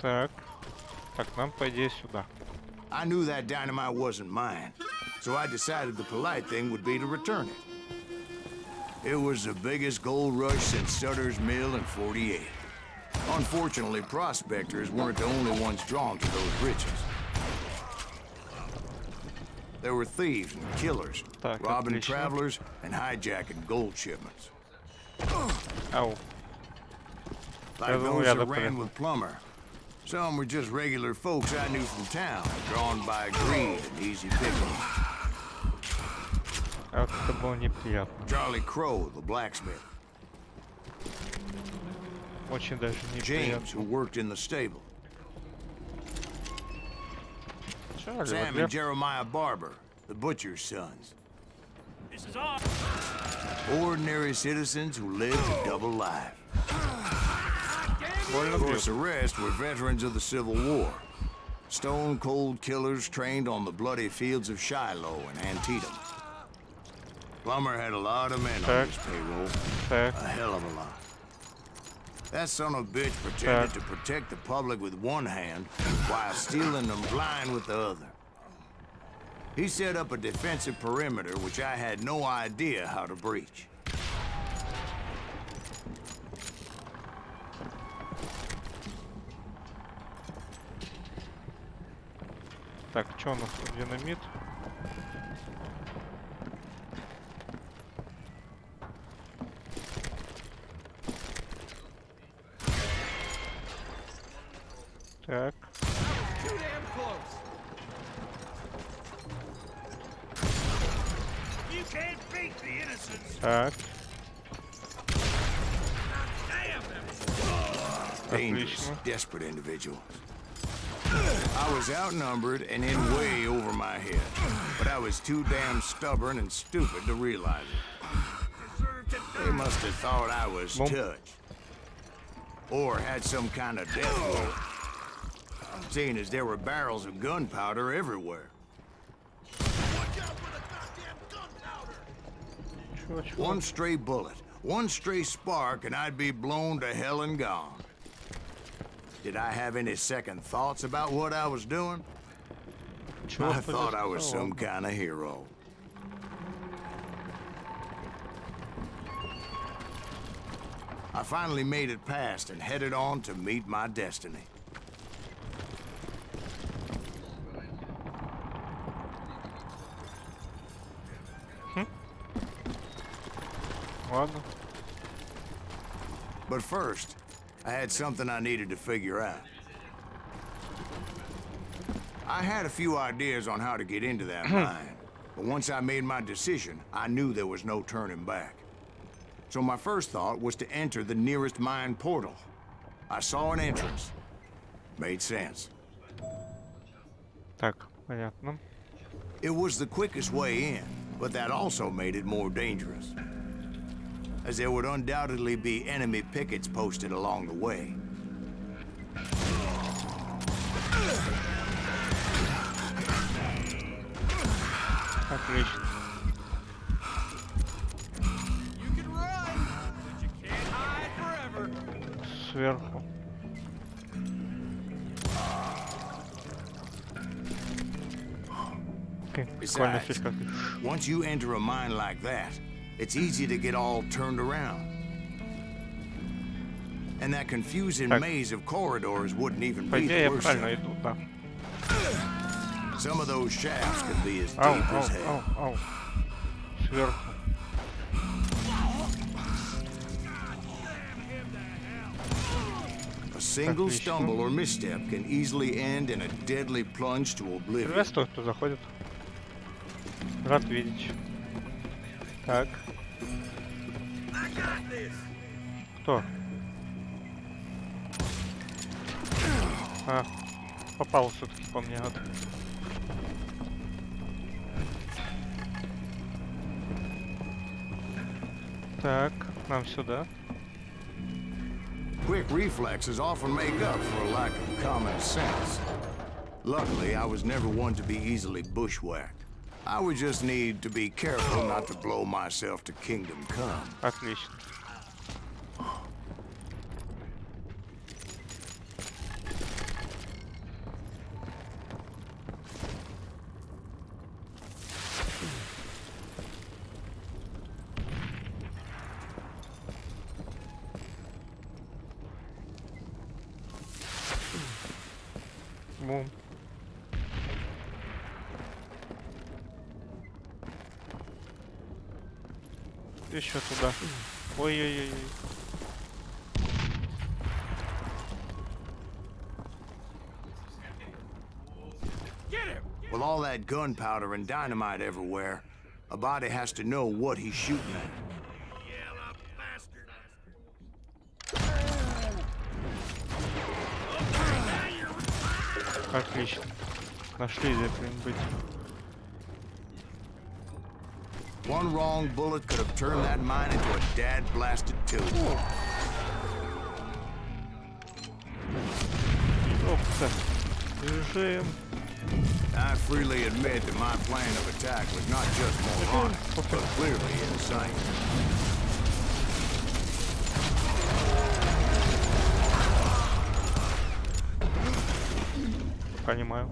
Так. Так, нам по идее сюда. I knew that dynamite wasn't mine, so I decided the polite thing would be to return it. It was the biggest gold rush since Sutter's Mill in '48. Unfortunately, prospectors weren't the only ones drawn to those riches. There were thieves and killers, Так, robbing отлично. travelers and hijacking gold shipments. Ау. Like думал, those я that ran допрыгну. with Plummer. Some were just regular folks I knew from town, drawn by greed and easy pickings. А вот это было неприятно. Charlie Crow, the blacksmith. Очень даже James, who неприятно. worked in the stable. Чарли, Sam вот and Jeremiah Barber, the butcher's sons. This is ours. Ordinary citizens who lived a double life. больно Of бьет. course, the rest were veterans of the Civil War. Stone-cold killers trained on the bloody fields of Shiloh and Antietam. Plummer had a lot of men on his payroll. Так, A hell of a lot. That son of a bitch pretended to protect the public with one hand while stealing them blind with the other. He set up a defensive perimeter which I had no idea how to breach. Так, что у нас тут? Динамит. Так. Так. Dangerous, desperate individuals. I was outnumbered and in way over my head, but I was too damn stubborn and stupid to realize it. They must have thought I was touched. Or had some kind of death blow. Seeing as there were barrels of gunpowder everywhere. One stray bullet, one stray spark, and I'd be blown to hell and gone. Did I have any second thoughts about what I was doing? I thought I was some kind of hero. I finally made it past and headed on to meet my destiny. But first, I had something I needed to figure out. I had a few ideas on how to get into that mine, but once I made my decision, I knew there was no turning back. So my first thought was to enter the nearest mine portal. I saw an entrance. Made sense. Так, понятно. It was the quickest way in, but that also made it more dangerous, as there would undoubtedly be enemy pickets posted along the way. Отлично. Сверху. Besides, once you enter a mine like that, it's easy to get all turned around. And that confusing maze of corridors wouldn't even be the worst of it. Some of those shafts could be as deep as hell. Сверху. A single stumble or misstep can easily end in a deadly plunge to oblivion. Приветствую, кто заходит. Рад видеть. Так. Кто? А, попал все-таки по мне. Так, нам сюда. Quick reflexes often make up for a lack of common sense. Luckily, I was never one to be easily bushwhacked. I would just need to be careful not to blow myself to kingdom come. Отлично. Бум. Еще туда. Ой-ой-ой. With all that gunpowder and dynamite everywhere, a body has to know what he's shooting at. Отлично. Нашли где быть. One wrong bullet could have turned that mine into a dad-blasted tube. Бежим. I freely admit that my plan of attack was not just moronic, but clearly insane. Понимаю.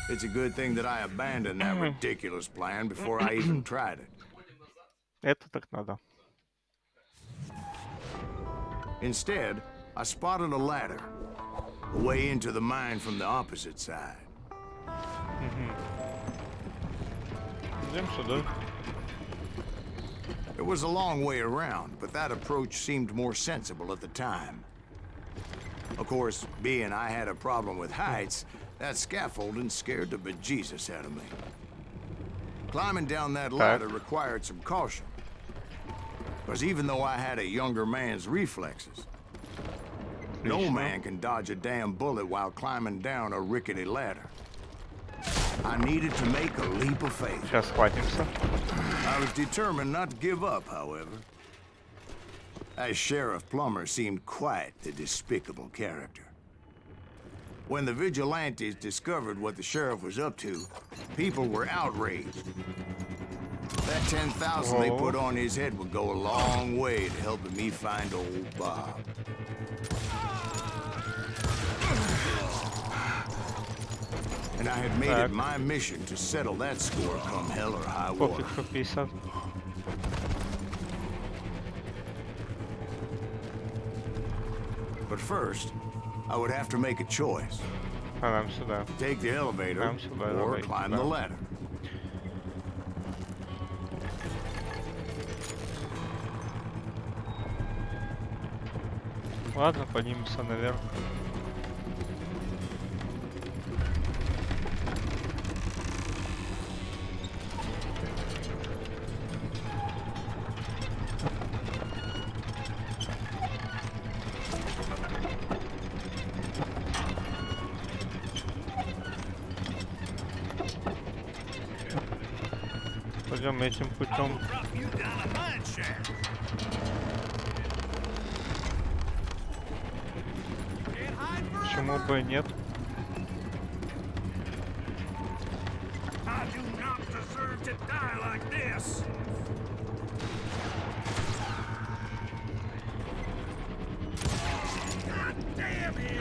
It's a good thing that I abandoned that ridiculous plan before I even tried it. Это так надо. Instead, I spotted a ladder, a way into the mine from the opposite side. Идем сюда. It was a long way around, but that approach seemed more sensible at the time. Of course, being I had a problem with heights, that scaffolding scared the bejesus out of me. Climbing down that ladder required some caution. Because even though I had a younger man's reflexes, no man can dodge a damn bullet while climbing down a rickety ladder. I needed to make a leap of faith. Сейчас схватимся. I was determined not to give up, however. As Sheriff Plummer seemed quite the despicable character. When the vigilantes discovered what the sheriff was up to, people were outraged. That 10,000 they put on his head would go a long way to helping me find old Bob. And I had made it my mission to settle that score come hell or high water. Пофиг, что 50. But first, I would have to make a choice. А нам сюда. Take the elevator Нам сюда, or давай, climb да. the ladder. Ладно, поднимемся наверх. Пойдем этим путем. Почему бы и нет?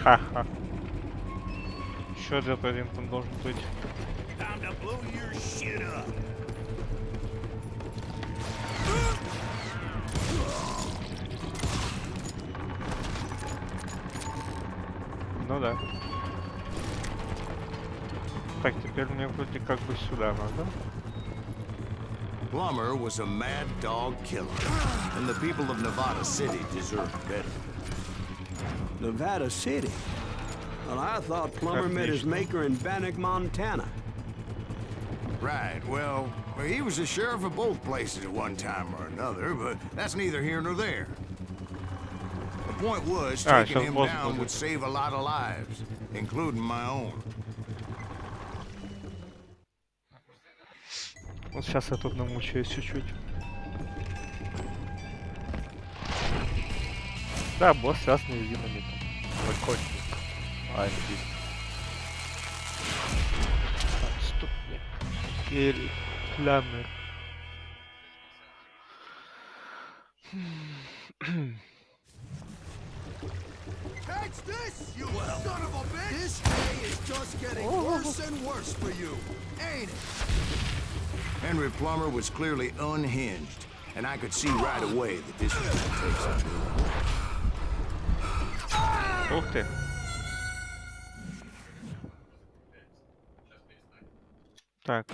Ха-ха. Еще где-то один там должен быть. Ну да. Так, теперь мне вроде как бы сюда надо. Plummer was a mad dog killer, and the people of Nevada City deserved better. Nevada City? Well, I thought Plummer met his maker in Bannock, Montana. Right, well, he was the sheriff of both places at one time or another, but that's neither here nor there. The point was, taking him down would save a lot of lives, including my own. Вот сейчас я тут намучаюсь чуть-чуть. Да, босс сейчас невидимыми там. Выходит. А, здесь. Отступник. Или кляны. Catch this, you son of a bitch! This day is just getting worse and worse for you, ain't it? Henry Plummer was clearly unhinged, and I could see right away that this was going to take some doing. Ух ты. Так.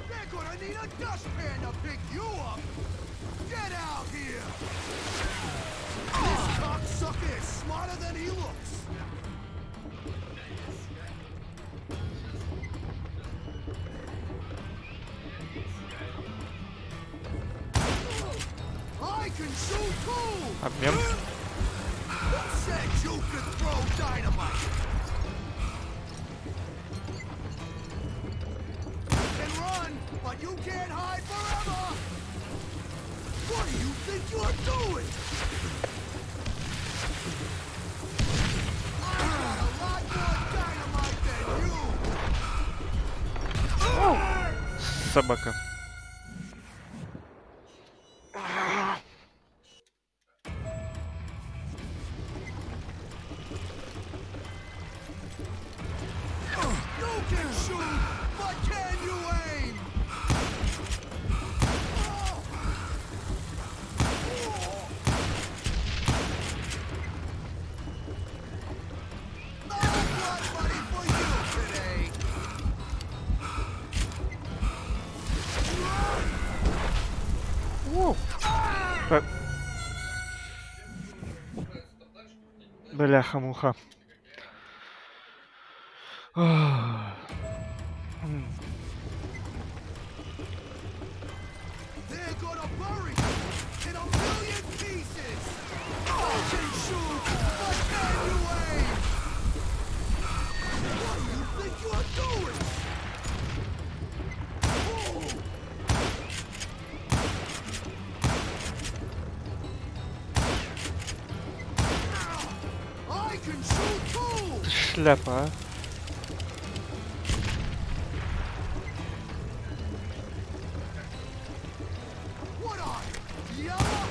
They're gonna need a dustpan to pick you up! Get out here! This cocksucker is smarter than he looks! I can shoot too! Обмен. Who said you could throw dynamite? You can run, but you can't hide forever! What do you think you're doing? I got a lot more dynamite than you! Собака. Бляха-муха. They're gonna bury you in a million pieces! You can shoot, but can you aim? What do you think you're doing? I can shoot too! Шляпа, а? What are you, yellow?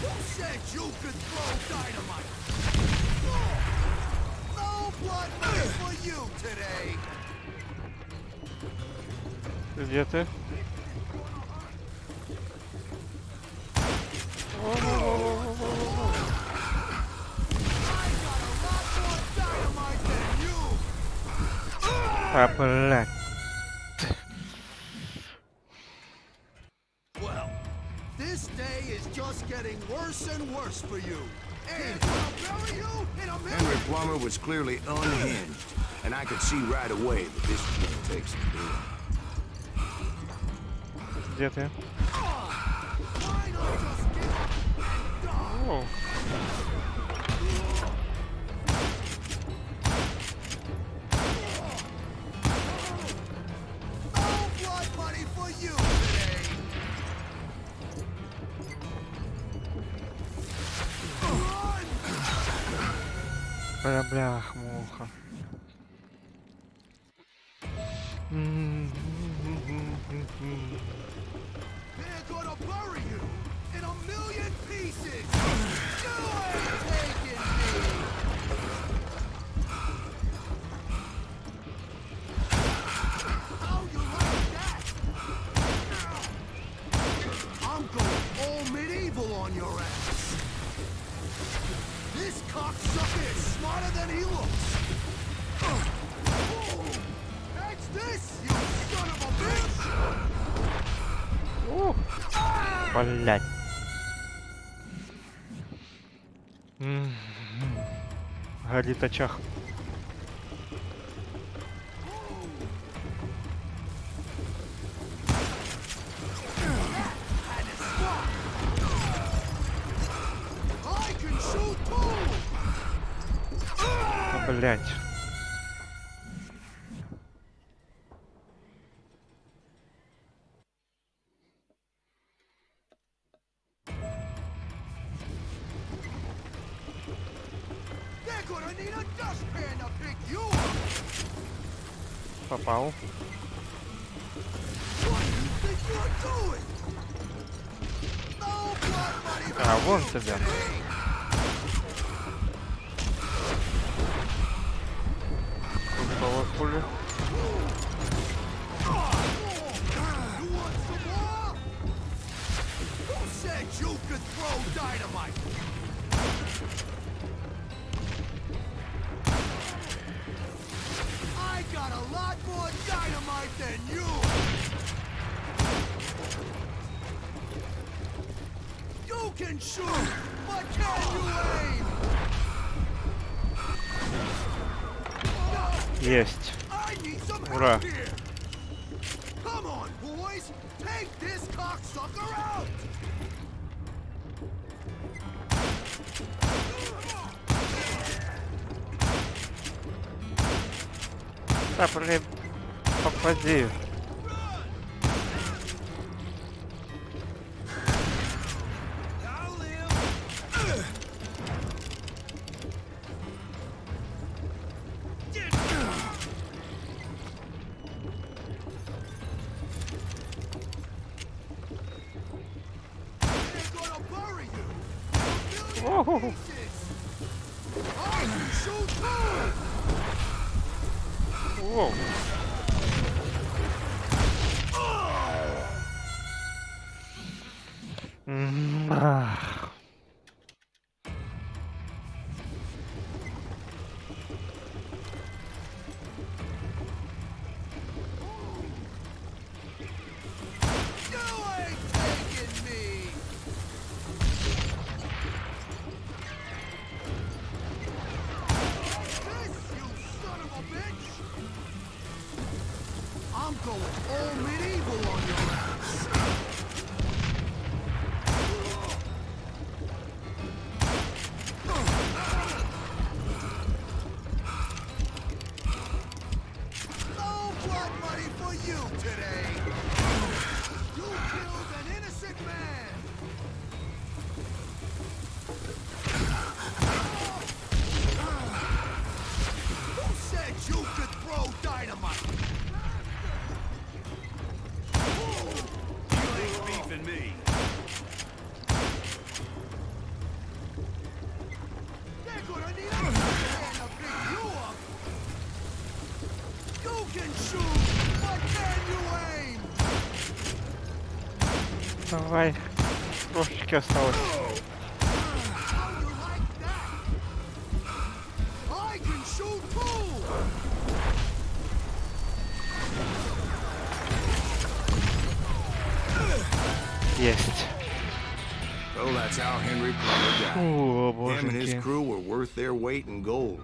Who said you could throw dynamite? No blood money for you today! Где ты? А, блядь. Well, this day is just getting worse and worse for you. And I'll bury you in a Henry million. Plummer was clearly unhinged, and I could see right away that this was going to take some doing. Где ты? Why not just give up and die? О, No blood money for you today. Run! бляха-муха. They're gonna bury you in a million pieces. You ain't taking me. How you like that? I'm going all medieval on your ass. This cocksucker is smarter than he looks. That's this, you son of a bitch! Блядь. Горит очах. I can shoot too! Блядь. They're gonna need a dustpan to pick you up! Попал. What do you think you're doing? No blood money for А, вон you тебя. today. Попала пуля. You want some more? Who said you could throw dynamite? I got a lot more dynamite than you! You can shoot, but can you aim? Есть. I need some Ура. help here! Come on, boys! Take this cocksucker out! Да, блин. Попади. I'll live! They're gonna bury you! In a Ого. million pieces! I can shoot too! Воу. Ах. You ain't All medieval on your ass. No blood money for you today. You killed an innocent man. Who said you could throw dynamite? You ain't beefing me. They're gonna need a man to pick you up. You can shoot, but can you aim? Давай. Трошечки осталось. How you like that? I can shoot too. Есть. So that's how Henry Plummer died. О, Him and his боженьки. crew were worth their weight in gold.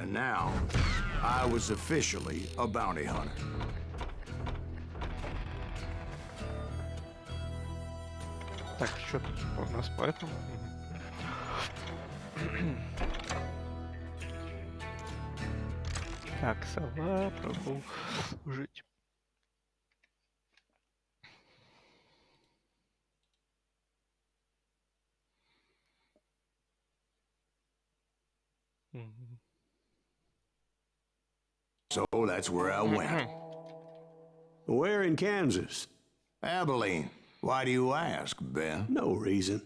And now, I was officially a bounty hunter. Так, что тут у нас по этому? Так, сова, продолжить. So that's where I went. Where in Kansas? Abilene. Why do you ask, Ben? No reason.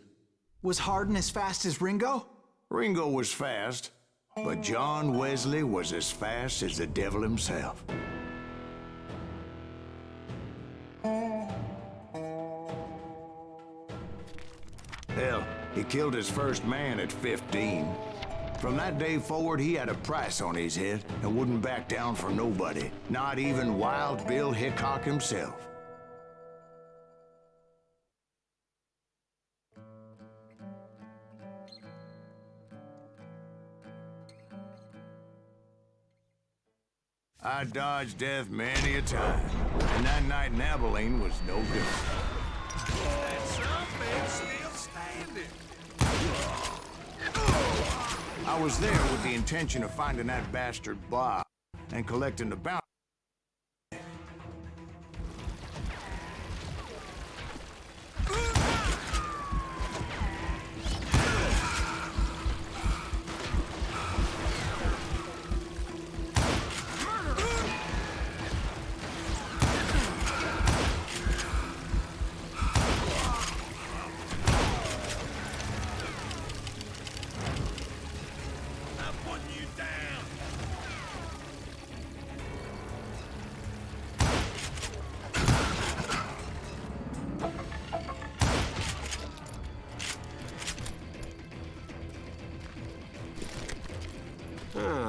Was Hardin as fast as Ringo? Ringo was fast, but John Wesley was as fast as the devil himself. Hell, he killed his first man at 15. From that day forward, he had a price on his head and wouldn't back down for nobody, not even Wild Bill Hickok himself. I dodged death many a time, and that night in Abilene was no different. That sunbait's still standing. I was there with the intention of finding that bastard Bob and collecting the bounty. I'm putting you down.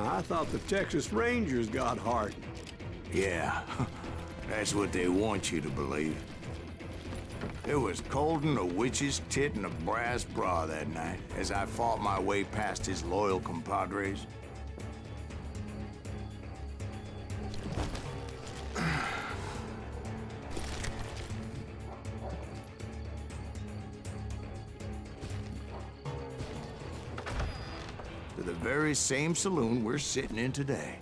I thought the Texas Rangers got Hardin. Yeah, that's what they want you to believe. It was cold in a witch's tit and a brass bra that night as I fought my way past his loyal compadres. To the very same saloon we're sitting in today.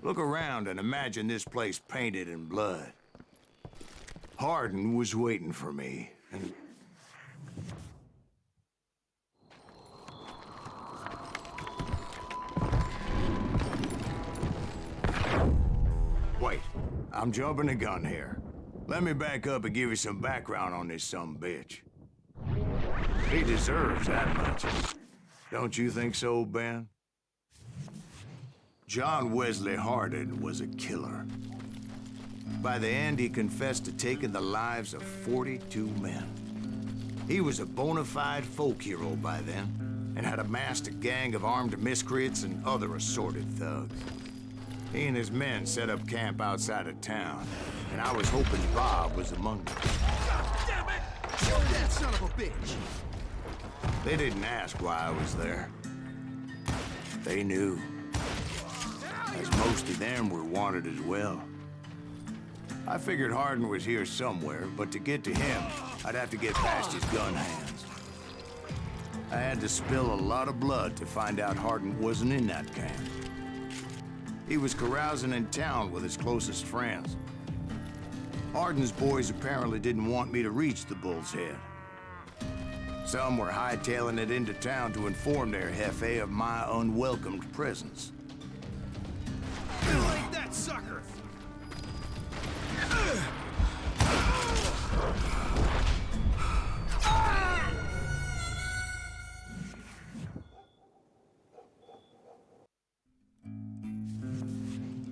Look around and imagine this place painted in blood. Hardin was waiting for me, and... Wait, I'm jumping the gun here. Let me back up and give you some background on this sumbitch. He deserves that much. Don't you think so, Ben? John Wesley Hardin was a killer. By the end, he confessed to taking the lives of 42 men. He was a bona fide folk hero by then, and had amassed a gang of armed miscreants and other assorted thugs. He and his men set up camp outside of town, and I was hoping Bob was among them. Damn it! Shoot that son of a bitch! They didn't ask why I was there. They knew. As most of them were wanted as well. I figured Hardin was here somewhere, but to get to him, I'd have to get past his gun hands. I had to spill a lot of blood to find out Hardin wasn't in that camp. He was carousing in town with his closest friends. Hardin's boys apparently didn't want me to reach the Bull's Head. Some were hightailing it into town to inform their jefe of my unwelcomed presence. Like that sucker!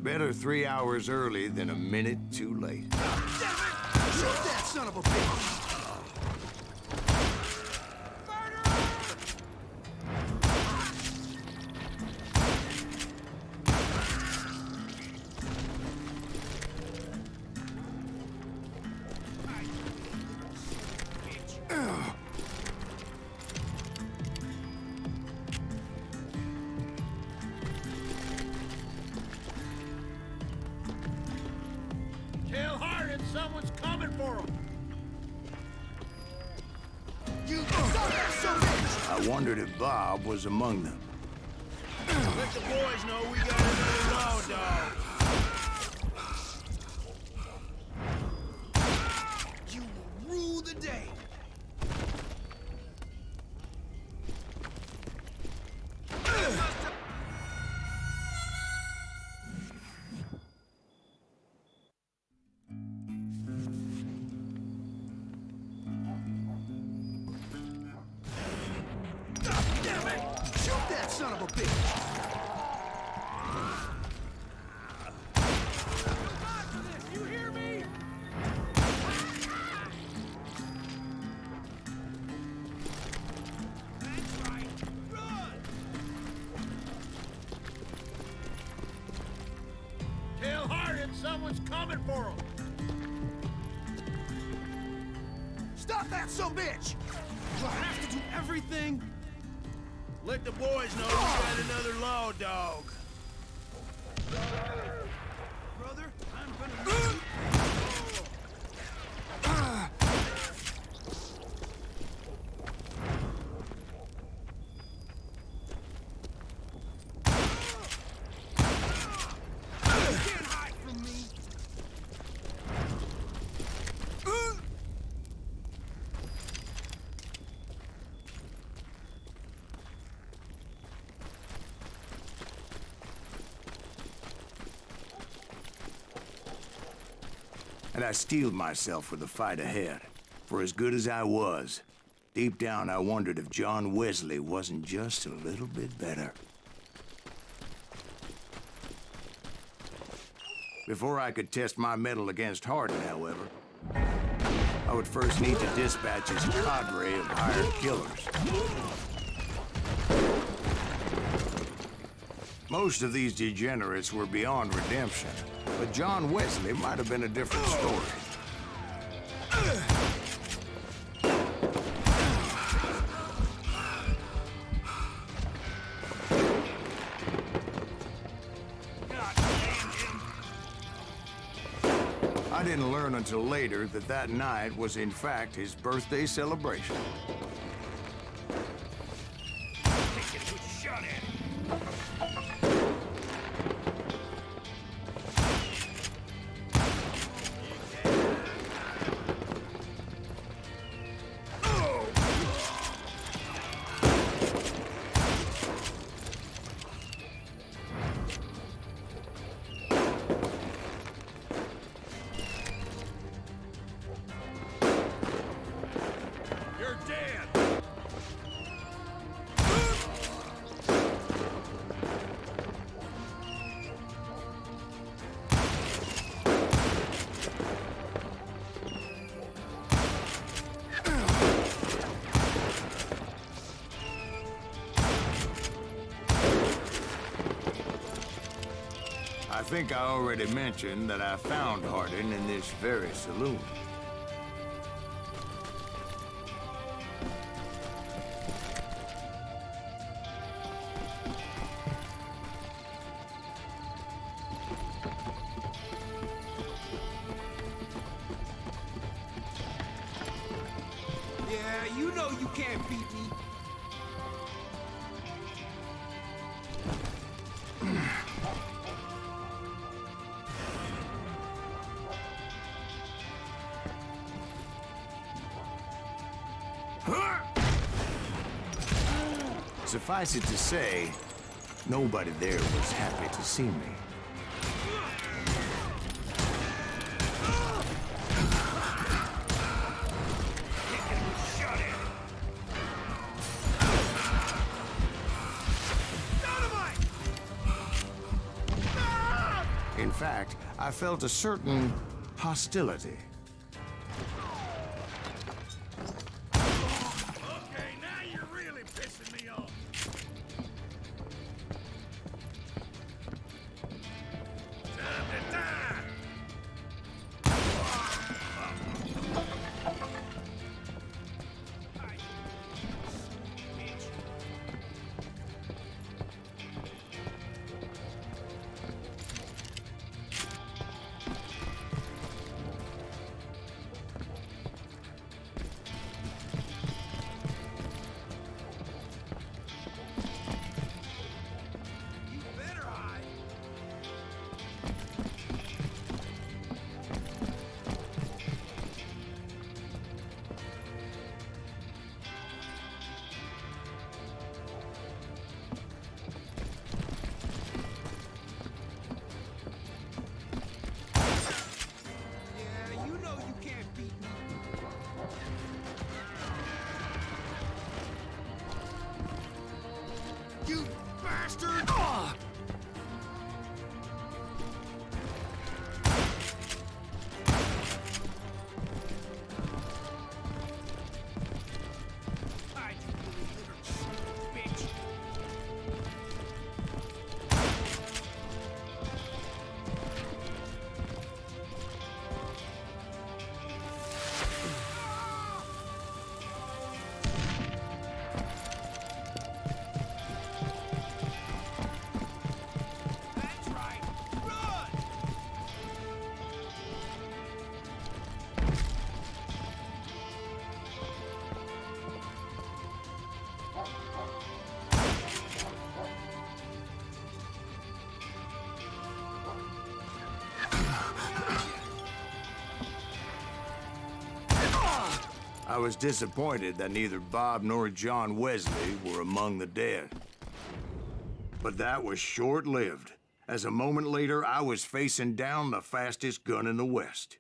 Better 3 hours early than a minute too late. Damn it! Shoot that son of a bitch! Tell Hardin someone's coming for him. You son of a bitch! I wondered if Bob was among them. Let the boys know we got another law dog. You will rule the day. Damn it! Shoot that son of a bitch! You hear me? That's right. Run! Tell Hardin someone's coming for him. Stop that son of a bitch! Do I have to do everything? Let the boys know we got another law dog. Brother, I'm gonna... You can't hide from me! And I steeled myself for the fight ahead. For as good as I was, deep down I wondered if John Wesley wasn't just a little bit better. Before I could test my mettle against Hardin, however, I would first need to dispatch his cadre of hired killers. Most of these degenerates were beyond redemption, but John Wesley might have been a different story. I didn't learn until later that that night was in fact his birthday celebration. You're dead. I think I already mentioned that I found Hardin in this very saloon. you know you can't beat me. Suffice it to say, nobody there was happy to see me. In fact, I felt a certain hostility. Okay, now you're really pissing me off. Time to die. You bastard! I was disappointed that neither Bob nor John Wesley were among the dead. But that was short-lived, as a moment later I was facing down the fastest gun in the West.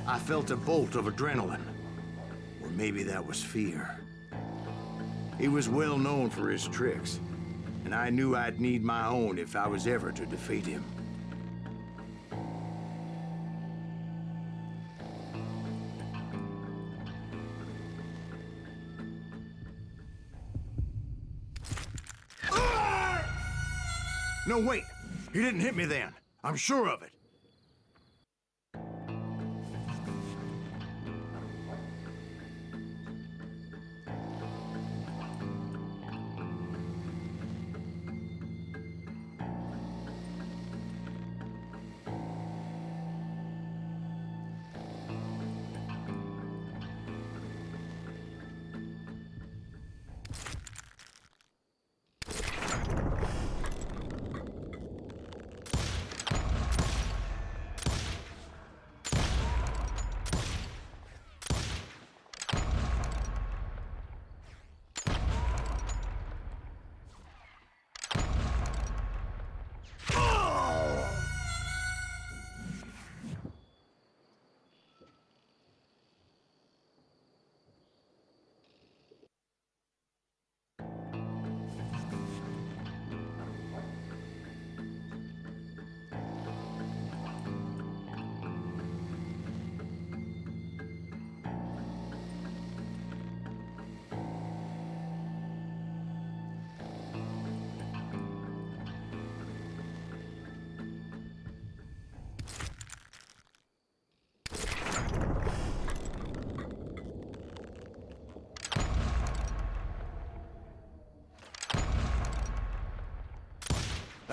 I felt a bolt of adrenaline, or maybe that was fear. He was well known for his tricks, and I knew I'd need my own if I was ever to defeat him. No, wait! He didn't hit me then. I'm sure of it.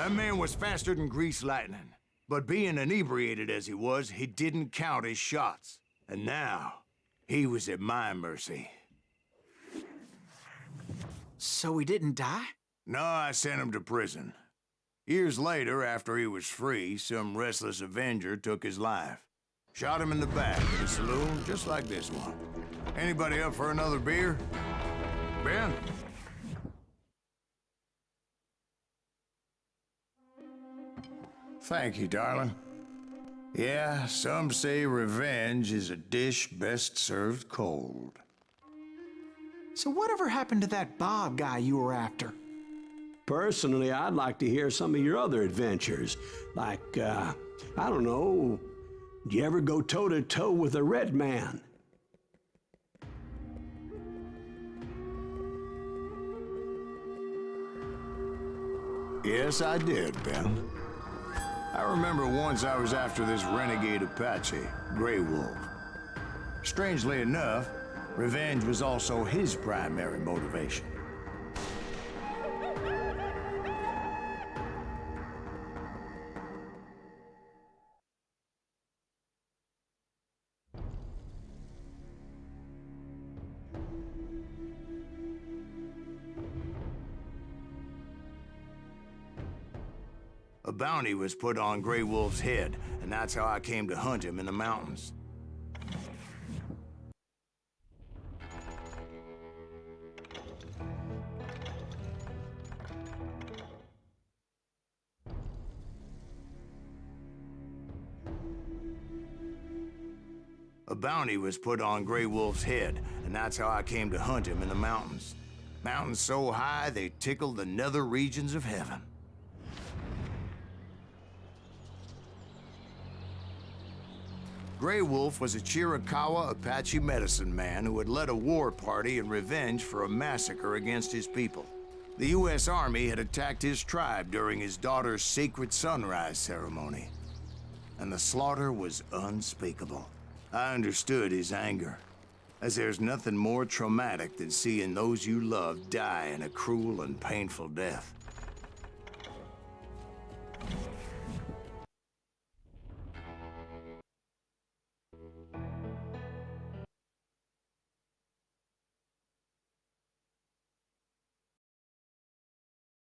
That man was faster than greased lightning. But being inebriated as he was, he didn't count his shots. And now, he was at my mercy. So he didn't die? No, I sent him to prison. Years later, after he was free, some restless Avenger took his life. Shot him in the back in a saloon just like this one. Anybody up for another beer? Ben? Thank you, darling. Yeah, some say revenge is a dish best served cold. So whatever happened to that Bob guy you were after? Personally, I'd like to hear some of your other adventures. Like, I don't know, did you ever go toe-to-toe with a red man? Yes, I did, Ben. I remember once I was after this renegade Apache, Grey Wolf. Strangely enough, revenge was also his primary motivation. A bounty was put on Grey Wolf's head, and that's how I came to hunt him in the mountains. A bounty was put on Grey Wolf's head, and that's how I came to hunt him in the mountains. Mountains so high they tickled the nether regions of heaven. Grey Wolf was a Chiricahua Apache medicine man who had led a war party in revenge for a massacre against his people. The U.S. Army had attacked his tribe during his daughter's sacred sunrise ceremony, and the slaughter was unspeakable. I understood his anger, as there's nothing more traumatic than seeing those you love die in a cruel and painful death.